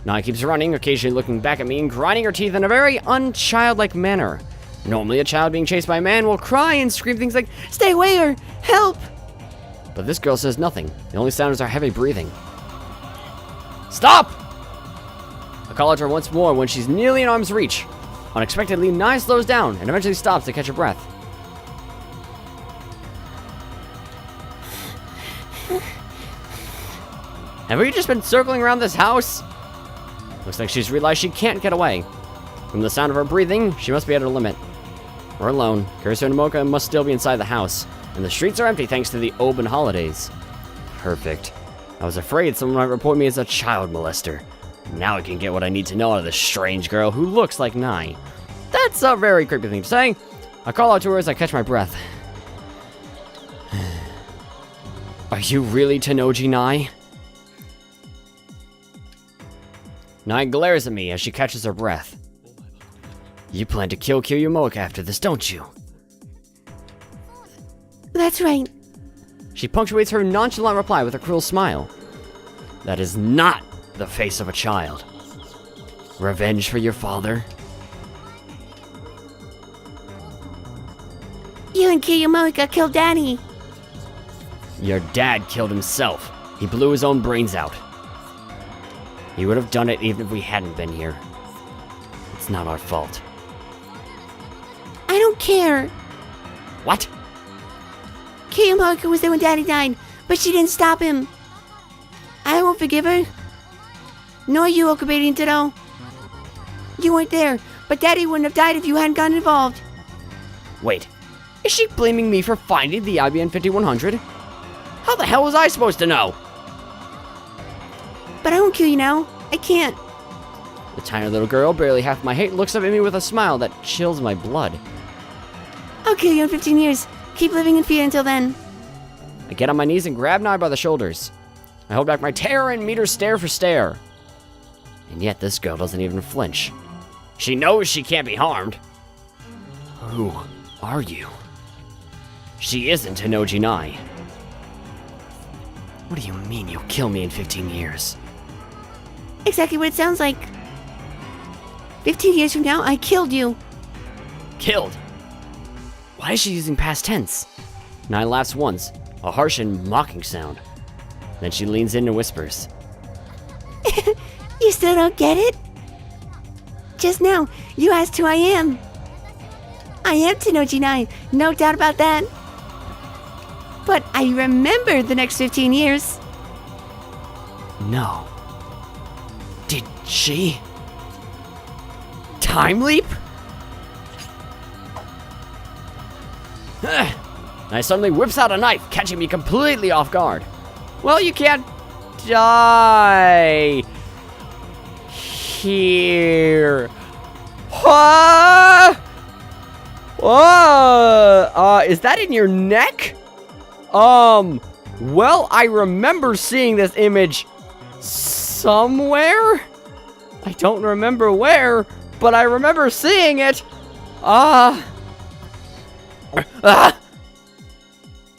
Nai keeps running, occasionally looking back at me and grinding her teeth in a very unchildlike manner. Normally, a child being chased by a man will cry and scream things like, "Stay away," or "Help!" But this girl says nothing. The only sound is our heavy breathing. Stop! I call out to her once more when she's nearly in arm's reach. Unexpectedly, Nai slows down and eventually stops to catch her breath. Have we just been circling around this house? Looks like she's realized she can't get away. From the sound of her breathing, she must be at her limit. We're alone. Cursor and Mocha must still be inside the house, and the streets are empty thanks to the open holidays. Perfect. I was afraid someone might report me as a child molester. Now I can get what I need to know out of this strange girl who looks like Nai. That's a very creepy thing to say. I call out to her as I catch my breath. Are you really Tanoji Nai? Nai glares at me as she catches her breath. You plan to kill Kiryumoka after this, don't you? That's right. She punctuates her nonchalant reply with a cruel smile. That is not the face of a child. Revenge for your father? You and Kiryumoka killed Daddy. Your dad killed himself. He blew his own brains out. He would have done it even if we hadn't been here. It's not our fault. I don't care. What? Kiryumoka was there when Daddy died, but she didn't stop him. I won't forgive her. Nor you, Okabe and Tito. You weren't there, but Daddy wouldn't have died if you hadn't gotten involved. Wait, is she blaming me for finding the IBN 5100? How the hell was I supposed to know? But I won't kill you now. I can't. The tiny little girl, barely half my height, looks up at me with a smile that chills my blood. I'll kill you in 15 years. Keep living in fear until then. I get on my knees and grab Nai by the shoulders. I hold back my terror and meet her stare for stare. And yet this girl doesn't even flinch. She knows she can't be harmed. Who are you? She isn't Tanoji Nai. What do you mean you'll kill me in 15 years? Exactly what it sounds like. 15 years from now, I killed you. Killed? Why is she using past tense? Nai laughs once, a harsh and mocking sound. Then she leans in and whispers. You still don't get it? Just now, you asked who I am. I am Tanoji Nai, no doubt about that. But I remember the next 15 years. No. Did she? Time leap? Nai suddenly whips out a knife, catching me completely off guard. Well, you can't die here. What? Is that in your neck? Well, I remember seeing this image somewhere. I don't remember where, but I remember seeing it.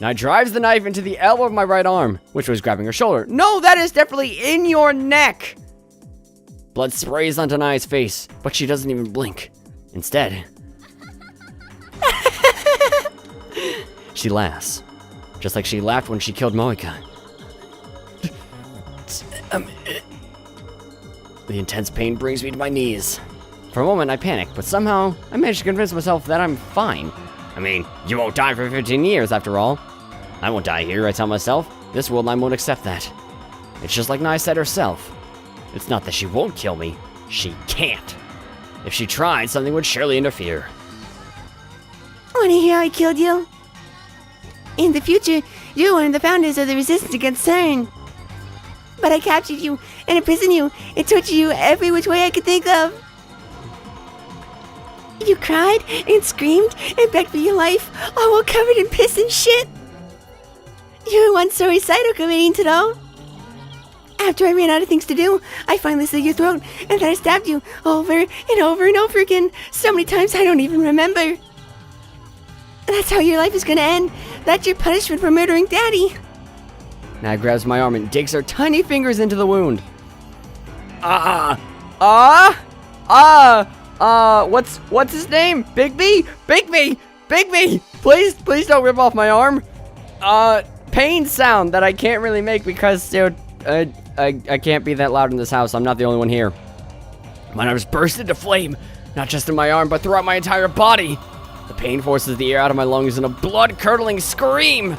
Now drives the knife into the elbow of my right arm, which was grabbing her shoulder. No, that is definitely in your neck. Blood sprays onto Nai's face, but she doesn't even blink. Instead, she laughs, just like she laughed when she killed Moika. The intense pain brings me to my knees. For a moment, I panic, but somehow I manage to convince myself that I'm fine. I mean, you won't die for 15 years after all. I won't die here, I tell myself. This world line won't accept that. It's just like Nai said herself. It's not that she won't kill me, She can't. If she tried, something would surely interfere. Wanna hear how I killed you? In the future, you're one of the founders of the resistance against CERN. But I captured you and imprisoned you and tortured you every which way I could think of. You cried and screamed and begged for your life, all while covered in piss and shit. You were once so recital to know. After I ran out of things to do, I finally slit your throat, and then I stabbed you over and over and over again, so many times I don't even remember. That's how your life is gonna end. That's your punishment for murdering Daddy. Now grabs my arm and digs her tiny fingers into the wound. What's his name? Bigby? Bigby! Please don't rip off my arm. Pain sound that I can't really make because, dude, I can't be that loud in this house. I'm not the only one here. My arms burst into flame, not just in my arm, but throughout my entire body. The pain forces the air out of my lungs in a blood-curdling scream.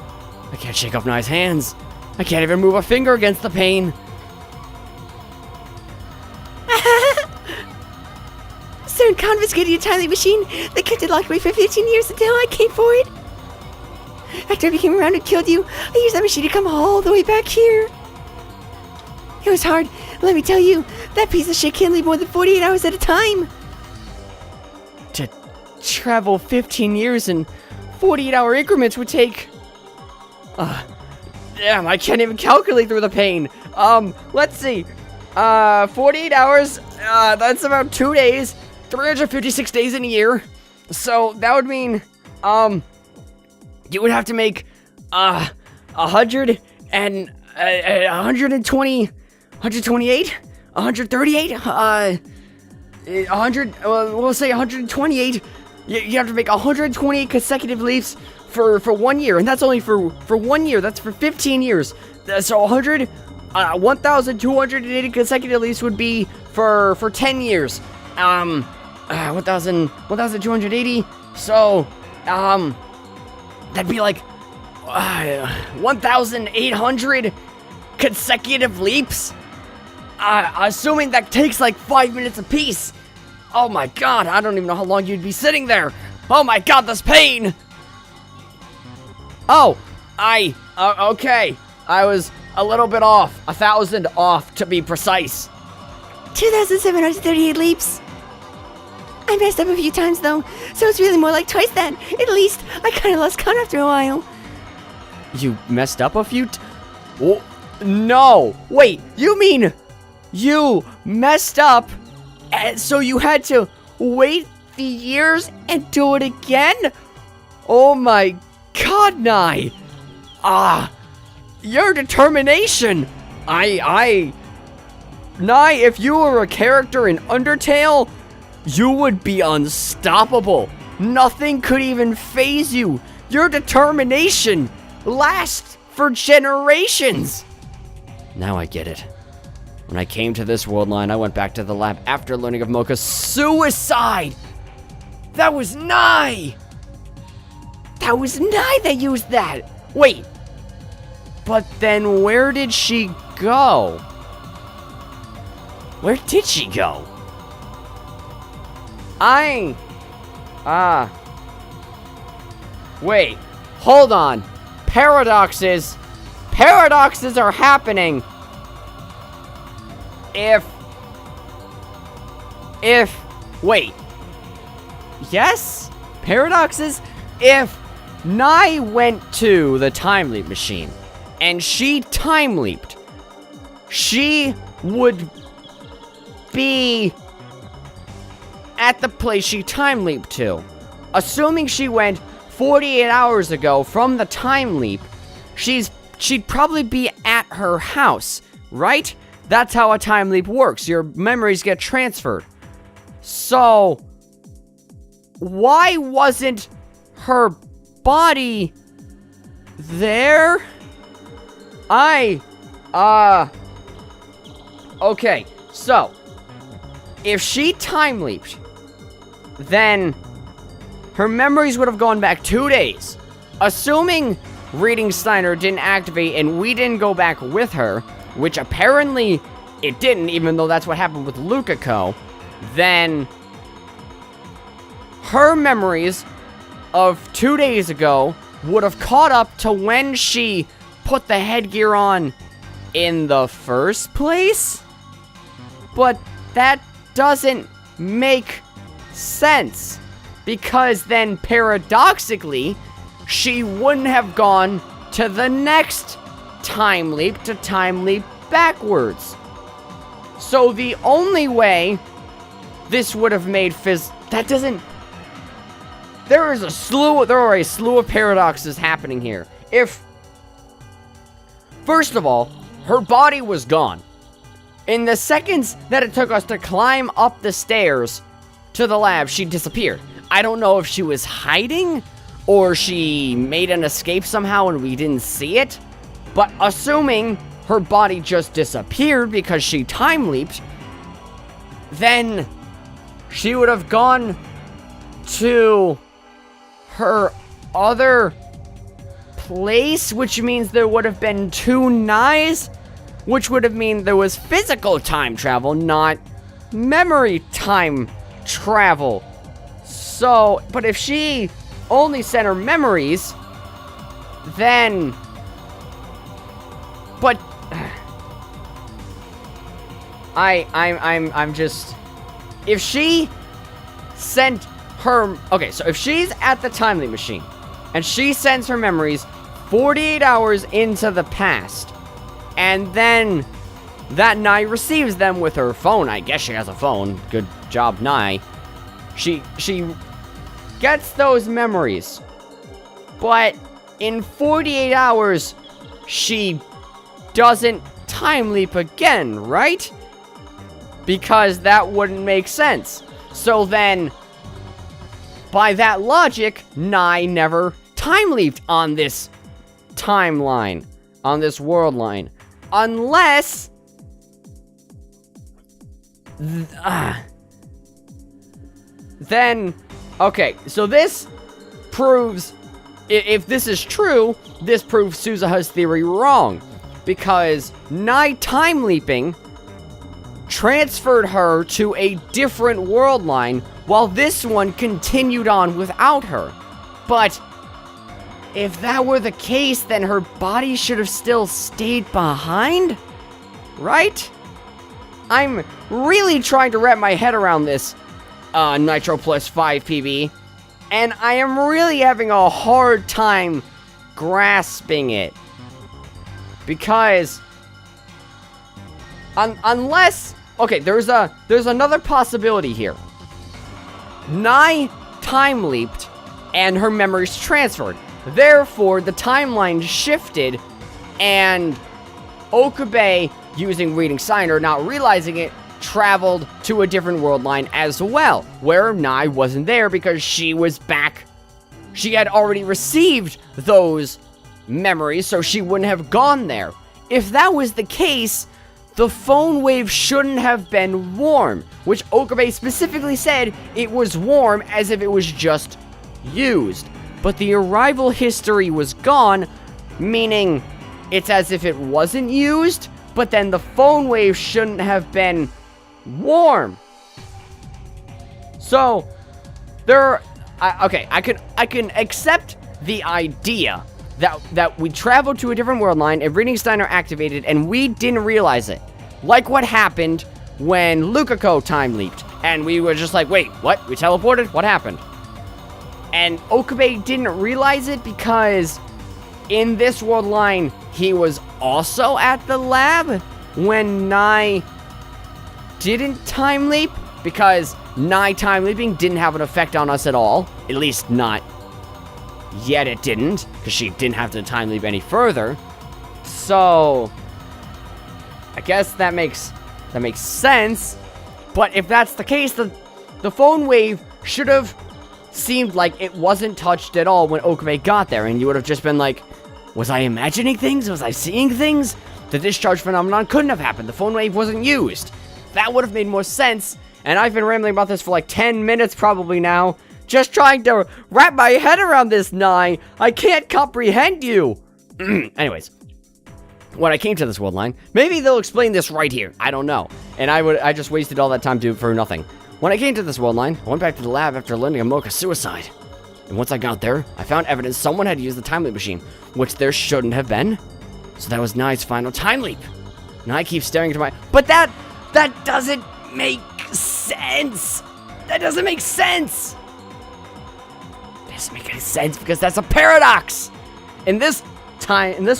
I can't shake off Nye's hands. I can't even move a finger against the pain. CERN confiscated your tiny machine. They kept it locked away for 15 years until I came for it. After I came around and killed you, I used that machine to come all the way back here. It was hard, let me tell you. That piece of shit can't leave more than 48 hours at a time. To travel 15 years in 48-hour increments would take... damn, I can't even calculate through the pain. Let's see. 48 hours, that's about 2 days. 356 days in a year. So that would mean, you would have to make, 100 and, 120, 128, 138, 100, we'll say 128. You have to make 128 consecutive leaps for 1 year, and that's only for 1 year. That's for 15 years. So 1,280 consecutive leaps would be for 10 years. 1,280. So, that'd be like 1,800 consecutive leaps. Assuming that takes like 5 minutes apiece. Oh my god, I don't even know how long you'd be sitting there. Oh my god, this pain. Oh, okay. I was a little bit off. 1,000 off, to be precise. 2,738 leaps. I messed up a few times though, so it's really more like twice that. At least, I kinda lost count after a while. You messed up a few oh, no! Wait, you mean you messed up, and so you had to wait the years and do it again? Oh my god, Nye! Your determination! Nye, if you were a character in Undertale, you would be unstoppable. Nothing could even faze you. Your determination lasts for generations. Now I get it. When I came to this world line, I went back to the lab after learning of Mocha's suicide. That was Nye. That was Nye that used that. Wait. But then where did she go? Where did she go? Wait, hold on. Paradoxes are happening. Wait. Yes? Paradoxes? If Nye went to the time leap machine and she time leaped, she would be at the place she time leaped to. Assuming she went 48 hours ago from the time leap, she'd probably be at her house, right? That's how a time leap works. Your memories get transferred. So, why wasn't her body there? Okay, so, if she time leaped, then her memories would have gone back 2 days. Assuming reading Steiner didn't activate and we didn't go back with her, which apparently it didn't, even though that's what happened with Lukako, then her memories of 2 days ago would have caught up to when she put the headgear on in the first place? But that doesn't make sense, because then paradoxically, she wouldn't have gone to the next time leap to time leap backwards. So the only way this would have made that doesn't... There are a slew of paradoxes happening here. First of all, her body was gone. In the seconds that it took us to climb up the stairs to the lab, she disappeared. I don't know if she was hiding, or she made an escape somehow and we didn't see it. But assuming her body just disappeared because she time leaped, then she would have gone to her other place, which means there would have been 2 Nyes, which would have mean there was physical time travel, not memory time travel. So, but if she only sent her memories, then... But... I'm just... If she sent her... Okay, so if she's at the time leap machine, and she sends her memories 48 hours into the past, and then that Nye receives them with her phone. I guess she has a phone. Good job, Nye. She gets those memories. But in 48 hours, she doesn't time leap again, right? Because that wouldn't make sense. So then, by that logic, Nye never time leaped on this timeline, on this world line. Unless... Then... Okay, so this proves... If this is true, this proves Suzuha's theory wrong. Because Nye time leaping transferred her to a different world line, while this one continued on without her. But if that were the case, then her body should have still stayed behind, right? I'm really trying to wrap my head around this Nitroplus 5PB, and I am really having a hard time grasping it. Because unless... Okay, there's another possibility here. Nye time leaped and her memories transferred. Therefore, the timeline shifted, and Okabe, using reading Steiner, not realizing it, traveled to a different world line as well, where Nye wasn't there because she was back. She had already received those memories, so she wouldn't have gone there. If that was the case, the phone wave shouldn't have been warm, which Okabe specifically said it was warm as if it was just used. But the arrival history was gone, meaning it's as if it wasn't used, but then the phone wave shouldn't have been warm. So, I can accept the idea that we traveled to a different world line and Reading Steiner activated and we didn't realize it. Like what happened when Lukako time leaped. And we were just like, wait, what? We teleported? What happened? And Okabe didn't realize it because in this world line, he was also at the lab when Nye didn't time leap, because Nye time leaping didn't have an effect on us at all. At least not yet, it didn't, because she didn't have to time leap any further. So I guess that makes sense. But if that's the case, the phone wave should have seemed like it wasn't touched at all when Okabe got there, and you would have just been like, was I imagining things? Was I seeing things? The discharge phenomenon couldn't have happened. The phone wave wasn't used. That would have made more sense, and I've been rambling about this for like 10 minutes probably now, just trying to wrap my head around this, Nye. I can't comprehend you. Anyways, when I came to this world line, maybe they'll explain this right here. I don't know. And I just wasted all that time for nothing. When I came to this world line, I went back to the lab after learning of Mocha's suicide. And once I got there, I found evidence someone had used the time leap machine, which there shouldn't have been. So that was Nye's final time leap. Nye keeps staring into my... But that doesn't make sense. That doesn't make sense. It doesn't make any sense because that's a paradox. In this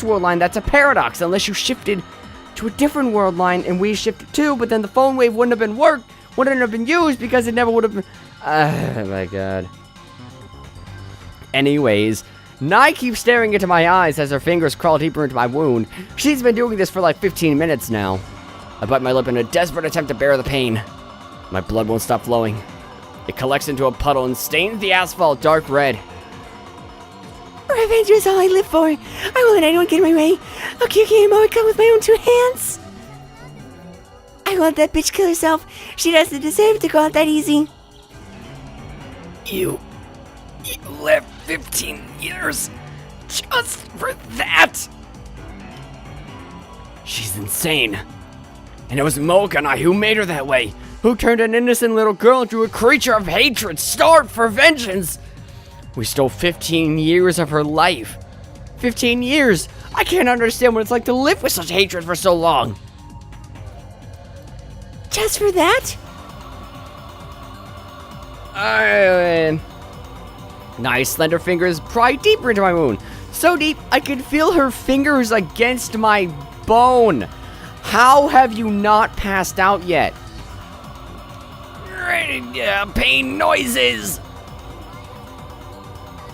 world line, that's a paradox unless you shifted to a different world line and we shifted too, but then the phone wave wouldn't have been used because it never would have been... Oh my god. Anyways, Nye keeps staring into my eyes as her fingers crawl deeper into my wound. She's been doing this for like 15 minutes now. I bite my lip in a desperate attempt to bear the pain. My blood won't stop flowing. It collects into a puddle and stains the asphalt dark red. Revenge is all I live for. I won't let anyone get in my way. I'll kill Mocha with my own 2 hands. I won't let that bitch kill herself. She doesn't deserve to go out that easy. You lived 15 years just for that? She's insane. And it was Mocha and I who made her that way, who turned an innocent little girl into a creature of hatred, starved for vengeance. We stole 15 years of her life. 15 years! I can't understand what it's like to live with such hatred for so long. Just for that? Nice slender fingers pry deeper into my wound. So deep, I could feel her fingers against my bone. How have you not passed out yet? Pain noises.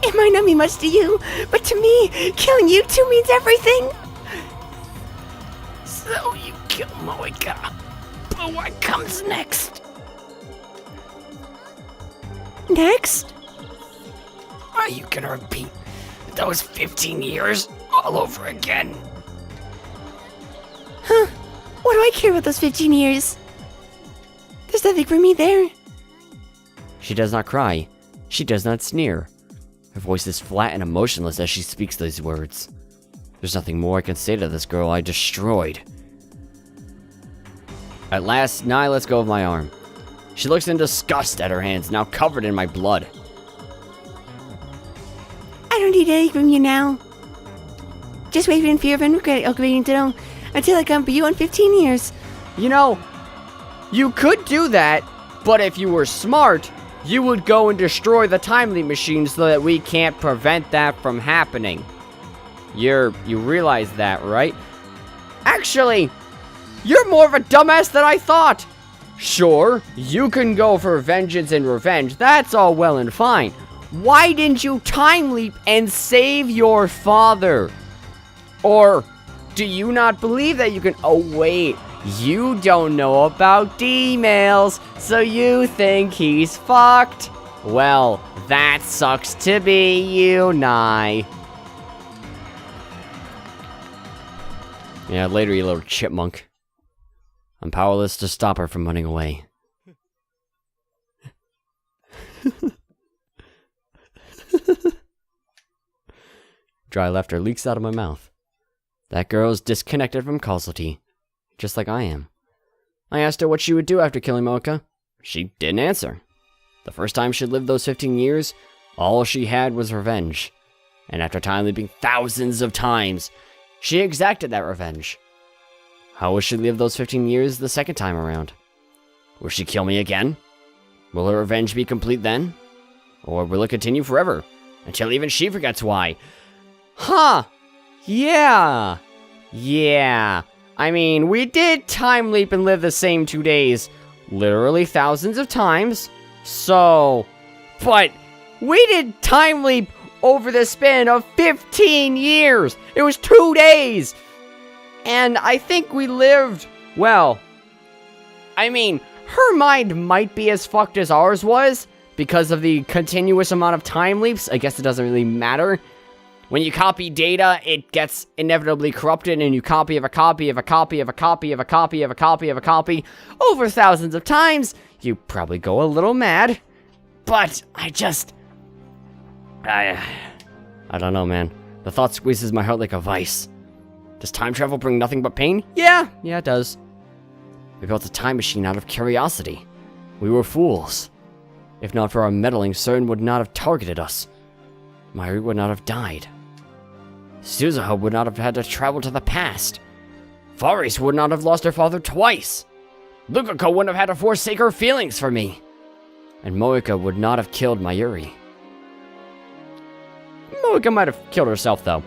It might not mean much to you, but to me, killing you two means everything. So you kill Mocha. But what comes next? Next? Are you gonna repeat those 15 years all over again? Huh. What do I care about those 15 years? There's nothing for me there. She does not cry. She does not sneer. Her voice is flat and emotionless as she speaks these words. There's nothing more I can say to this girl I destroyed. At last, Nye lets go of my arm. She looks in disgust at her hands, now covered in my blood. I don't need anything from you now. Just wait in fear of aggravating to know until I come for you in 15 years. You know, you could do that, but if you were smart, you would go and destroy the time leap machine so that we can't prevent that from happening. You realize that, right? Actually, you're more of a dumbass than I thought. Sure, you can go for vengeance and revenge. That's all well and fine. Why didn't you time leap and save your father? Or do you not believe that you can... Oh, wait. You don't know about D-mails, so you think he's fucked. Well, that sucks to be you, Nye. Yeah, later, you little chipmunk. I'm powerless to stop her from running away. Dry laughter leaks out of my mouth. That girl's disconnected from causality, just like I am. I asked her what she would do after killing Mocha. She didn't answer. The first time she lived those 15 years, all she had was revenge. And after time leaping thousands of times, she exacted that revenge. How will she live those 15 years the second time around? Will she kill me again? Will her revenge be complete then? Or will it continue forever, until even she forgets why? Huh! Yeah! I mean, we did time leap and live the same 2 days, literally thousands of times, so... But we did time leap over the span of 15 years! It was 2 days! And I think we lived, well... I mean, her mind might be as fucked as ours was, because of the continuous amount of time leaps. I guess it doesn't really matter. When you copy data, it gets inevitably corrupted, and you copy of a copy of a copy of a copy of a copy of a copy of a copy over thousands of times. You probably go a little mad. But I don't know, man. The thought squeezes my heart like a vice. Does time travel bring nothing but pain? Yeah, it does. We built a time machine out of curiosity. We were fools. If not for our meddling, CERN would not have targeted us. Mayuri would not have died. Suzuha would not have had to travel to the past. Faris would not have lost her father twice. Lukako wouldn't have had to forsake her feelings for me. And Moika would not have killed Mayuri. Moika might have killed herself, though.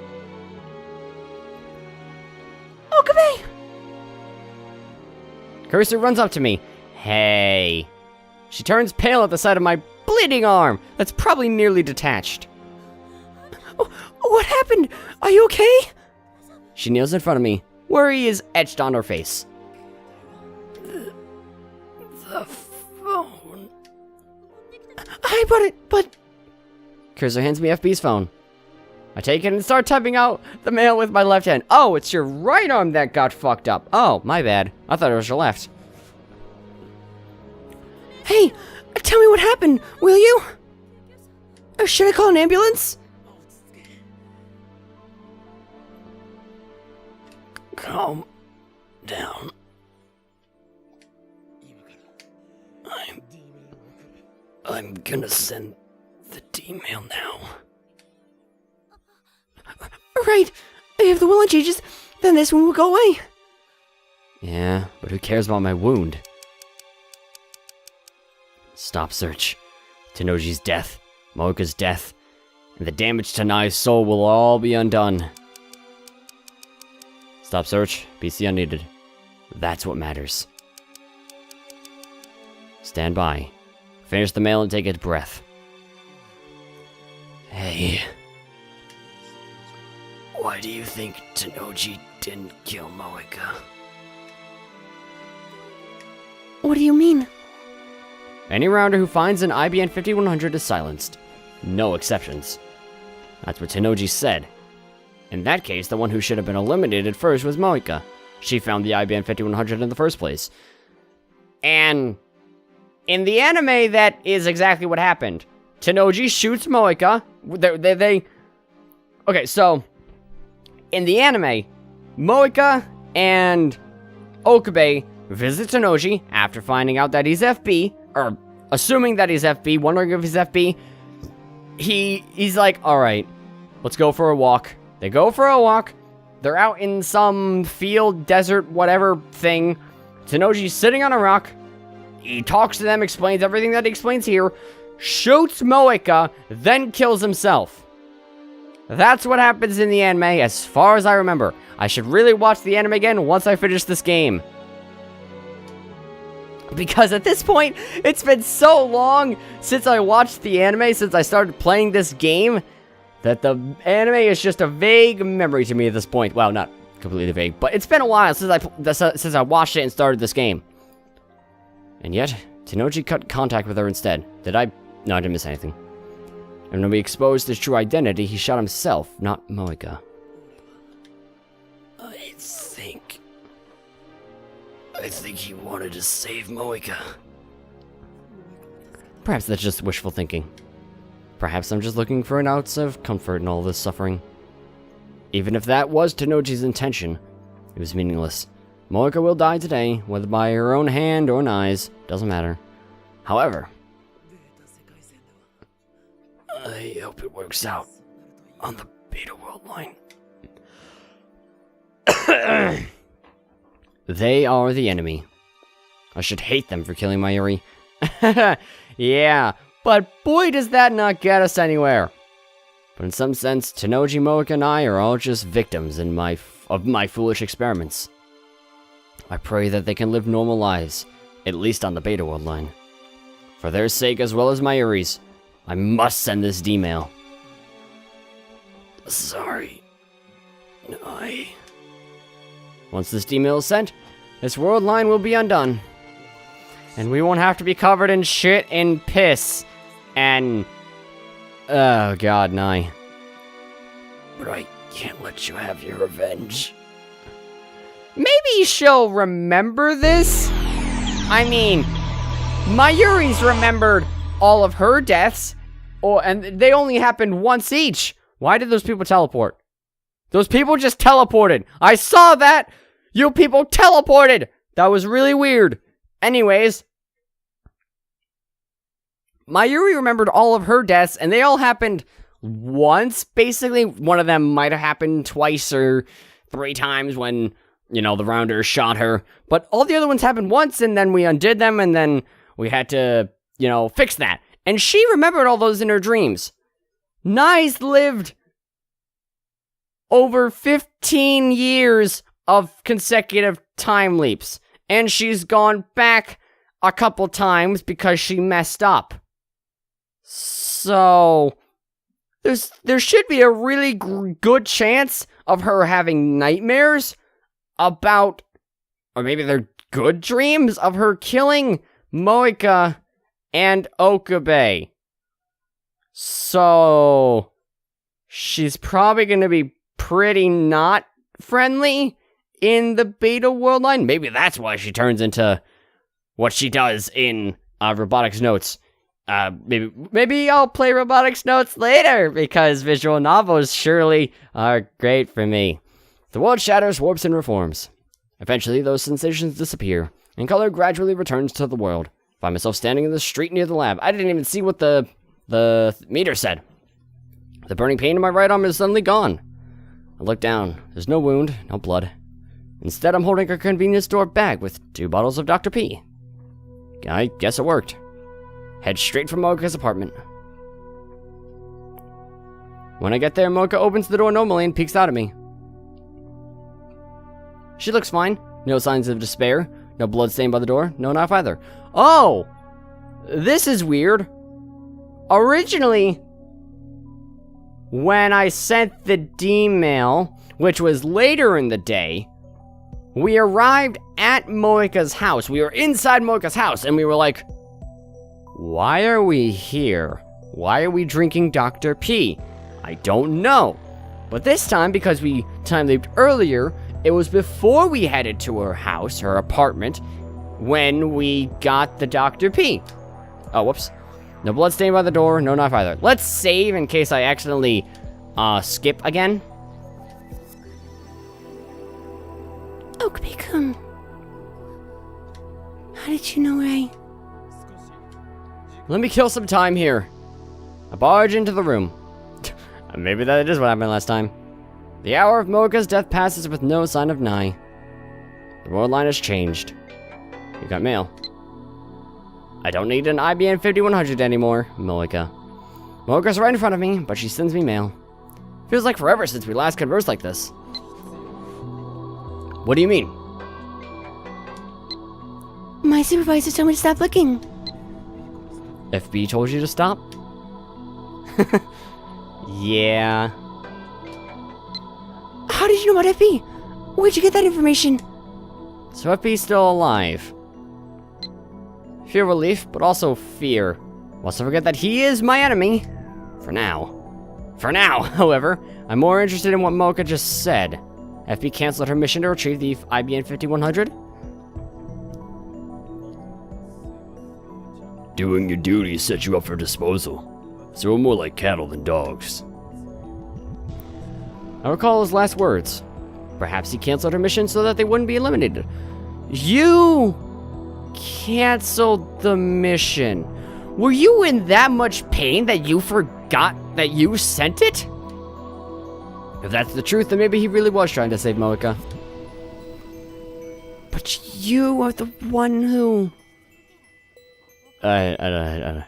Okabe! Carissa runs up to me. Hey. She turns pale at the sight of my bleeding arm that's probably nearly detached. What happened? Are you okay? She kneels in front of me. Worry is etched on her face. The phone. I brought it, but... Carissa hands me FB's phone. I take it and start typing out the mail with my left hand. Oh, it's your right arm that got fucked up. Oh, my bad. I thought it was your left. Hey, tell me what happened, will you? Or should I call an ambulance? Calm down. I'm gonna send the D-mail now. Right. If the willing changes, then this one will go away. Yeah, but who cares about my wound? Stop search. Tenoji's death, Moika's death, and the damage to Nai's soul will all be undone. Stop search, PC unneeded. That's what matters. Stand by. Finish the mail and take a breath. Hey. Why do you think Tenoji didn't kill Moika? What do you mean? Any rounder who finds an IBN 5100 is silenced. No exceptions. That's what Tenoji said. In that case, the one who should have been eliminated first was Moika. She found the IBN 5100 in the first place. And in the anime, that is exactly what happened. Tenoji shoots Moika. Okay, so in the anime, Moika and Okabe visit Tenoji after finding out that he's FB, or assuming that he's FB, wondering if he's FB. He's like, alright, let's go for a walk. They go for a walk. They're out in some field, desert, whatever thing. Tenoji's sitting on a rock. He talks to them, explains everything that he explains here, shoots Moika, then kills himself. That's what happens in the anime, as far as I remember. I should really watch the anime again once I finish this game. Because at this point, it's been so long since I watched the anime, since I started playing this game, that the anime is just a vague memory to me at this point. Well, not completely vague, but it's been a while since I watched it and started this game. And yet, Tenoji cut contact with her instead. Did I? No, I didn't miss anything. And when we exposed his true identity, he shot himself, not Moika. I think he wanted to save Moika. Perhaps that's just wishful thinking. Perhaps I'm just looking for an ounce of comfort in all this suffering. Even if that was Tenoji's intention, it was meaningless. Moika will die today, whether by her own hand or Nai's, doesn't matter. However, I hope it works out on the Beta World line. They are the enemy. I should hate them for killing Mayuri. Yeah, but boy does that not get us anywhere. But in some sense, Tenoji, Moika, and I are all just victims of my foolish experiments. I pray that they can live normal lives, at least on the Beta World line. For their sake as well as Mayuri's, I must send this D-mail. Sorry. Once this D-mail is sent, this world line will be undone. And we won't have to be covered in shit and piss. And... oh god, Nai. But I can't let you have your revenge. Maybe she'll remember this? I mean, Mayuri's remembered all of her deaths, and they only happened once each. Why did those people teleport? Those people just teleported. I saw that. You people teleported. That was really weird. Anyways, Mayuri remembered all of her deaths, and they all happened once, basically. One of them might have happened twice or 3 times when, you know, the rounders shot her. But all the other ones happened once, and then we undid them, and then we had to, you know, fix that. And she remembered all those in her dreams. Nye's lived over 15 years of consecutive time leaps. And she's gone back a couple times because she messed up. So, there should be a really good chance of her having nightmares about, or maybe they're good dreams of her killing Moika and Okabe. So, she's probably going to be pretty not friendly in the beta world line. Maybe that's why she turns into what she does in Robotics Notes. Maybe I'll play Robotics Notes later, because visual novels surely are great for me. The world shatters, warps, and reforms. Eventually, those sensations disappear, and color gradually returns to the world. Find myself standing in the street near the lab. I didn't even see what the meter said. The burning pain in my right arm is suddenly gone. I look down. There's no wound, no blood. Instead, I'm holding a convenience store bag with 2 bottles of Dr. P. I guess it worked. Head straight for Mocha's apartment. When I get there, Mocha opens the door normally and peeks out at me. She looks fine. No signs of despair. No blood stain by the door. No knife either. Oh! This is weird. Originally, when I sent the D-mail, which was later in the day, we arrived at Moika's house. We were inside Moika's house, and we were like, why are we here? Why are we drinking Dr. P? I don't know. But this time, because we time-leaped earlier, it was before we headed to her house, her apartment, when we got the Dr. P. Oh, whoops. No blood stain by the door, no knife either. Let's save in case I accidentally skip again. Okabe-kun. How did you know where Let me kill some time here. I barge into the room. Maybe that is what happened last time. The hour of Mocha's death passes with no sign of Nye. The world line has changed. You got mail. I don't need an IBM 5100 anymore, Mocha. Mocha's right in front of me, but she sends me mail. Feels like forever since we last conversed like this. What do you mean? My supervisor told me to stop looking. FB told you to stop? Yeah. How did you know about FB? Where'd you get that information? So FB's still alive. Feel relief, but also fear. Must not forget that he is my enemy. For now. For now, however, I'm more interested in what Mocha just said. FB canceled her mission to retrieve the IBM 5100? Doing your duty set you up for disposal. So we're more like cattle than dogs. I recall his last words. Perhaps he canceled her mission so that they wouldn't be eliminated. You canceled the mission. Were you in that much pain that you forgot that you sent it? If that's the truth, then maybe he really was trying to save Mocha. But you are the one who... I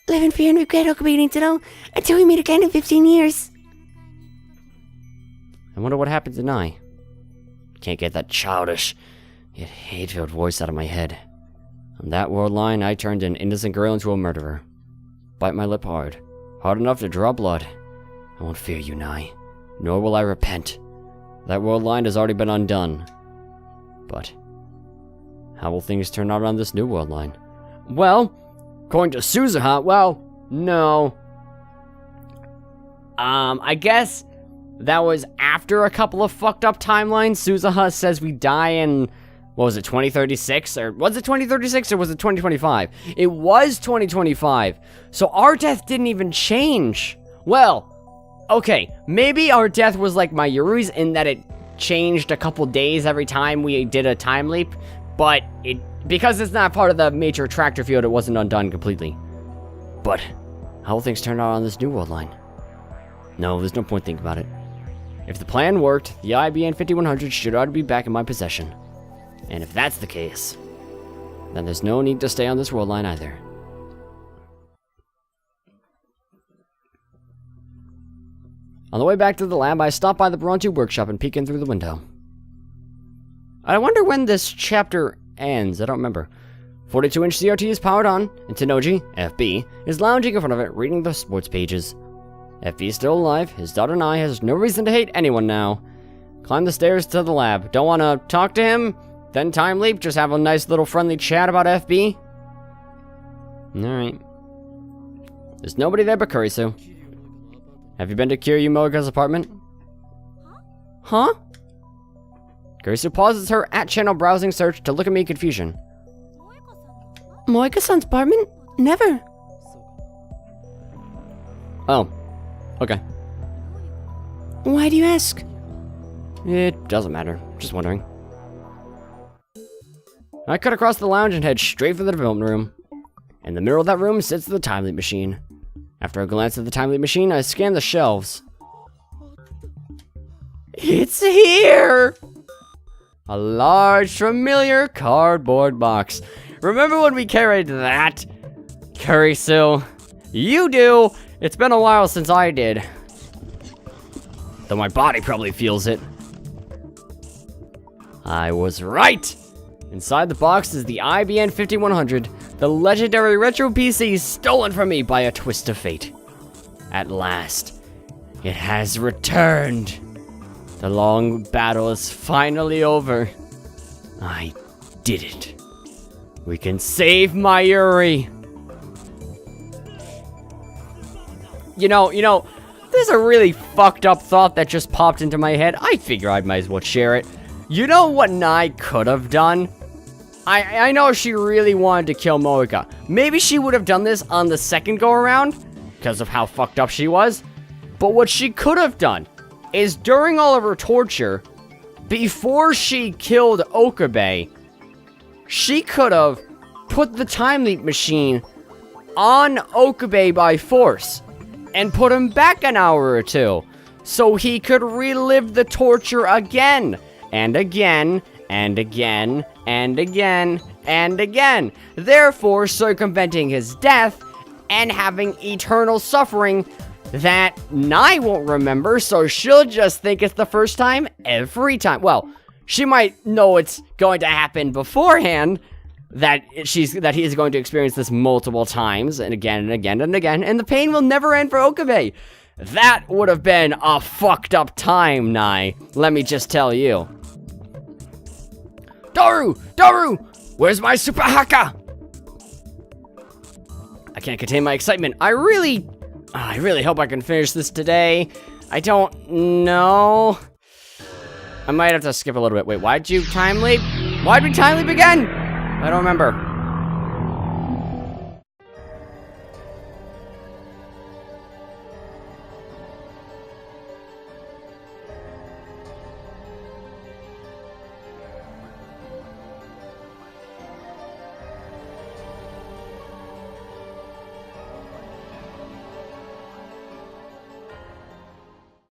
Live in fear and regret, Okabe Nintendo, until we meet again in 15 years. I wonder what happened to Nye. Can't get that childish, yet hate-filled voice out of my head. On that world line, I turned an innocent girl into a murderer. Bite my lip hard. Hard enough to draw blood. I won't fear you, Nye. Nor will I repent. That world line has already been undone. But how will things turn out on this new world line? Well, according to Suzuha, well, no. I guess that was after a couple of fucked up timelines. Suzuha says we die in, what was it, 2036? Or was it 2036 or was it 2025? It was 2025. So our death didn't even change. Well, Okay, maybe our death was like my Yuri's in that it changed a couple days every time we did a time leap, but because it's not part of the major attractor field, it wasn't undone completely. But how will things turn out on this new world line? No, there's no point thinking about it. If the plan worked, the IBN 5100 should already be back in my possession. And if that's the case, then there's no need to stay on this world line either. On the way back to the lab, I stopped by the Bronte workshop and peeked in through the window. I wonder when this chapter ends. I don't remember. 42-inch CRT is powered on, and Tenoji, FB, is lounging in front of it, reading the sports pages. FB is still alive. His daughter Nai has no reason to hate anyone now. Climb the stairs to the lab. Don't want to talk to him? Then time leap. Just have a nice little friendly chat about FB. Alright. There's nobody there but Kurisu. Have you been to Kiryu Moika's apartment? Huh? Kurisu pauses her at-channel browsing search to look at me in confusion. Moika-san's apartment? Never. Oh. Okay. Why do you ask? It doesn't matter. Just wondering. I cut across the lounge and head straight for the development room. In the middle of that room sits the time leap machine. After a glance at the time leap machine, I scan the shelves. It's here! A large, familiar cardboard box. Remember when we carried that? Kurisu. You do! It's been a while since I did. Though my body probably feels it. I was right! Inside the box is the IBN 5100, the legendary retro PC stolen from me by a twist of fate. At last, it has returned. The long battle is finally over. I did it. We can save my Yuri. You know, there's a really fucked up thought that just popped into my head. I figure I might as well share it. You know what Nai could have done? I know she really wanted to kill Moika. Maybe she would have done this on the second go-around, because of how fucked up she was. But what she could have done is during all of her torture, before she killed Okabe, she could have put the time leap machine on Okabe by force and put him back an hour or two so he could relive the torture again and again and again and again and again, therefore circumventing his death and having eternal suffering that Nai won't remember, so she'll just think it's the first time every time. Well, she might know it's going to happen beforehand, that he is going to experience this multiple times and again and again and again, and the pain will never end for Okabe. That would have been a fucked up time, Nai. Let me just tell you. Daru! Where's my super haka? I can't contain my excitement. I really hope I can finish this today. I don't know. I might have to skip a little bit. Wait, why'd you time leap? Why'd we time leap again? I don't remember.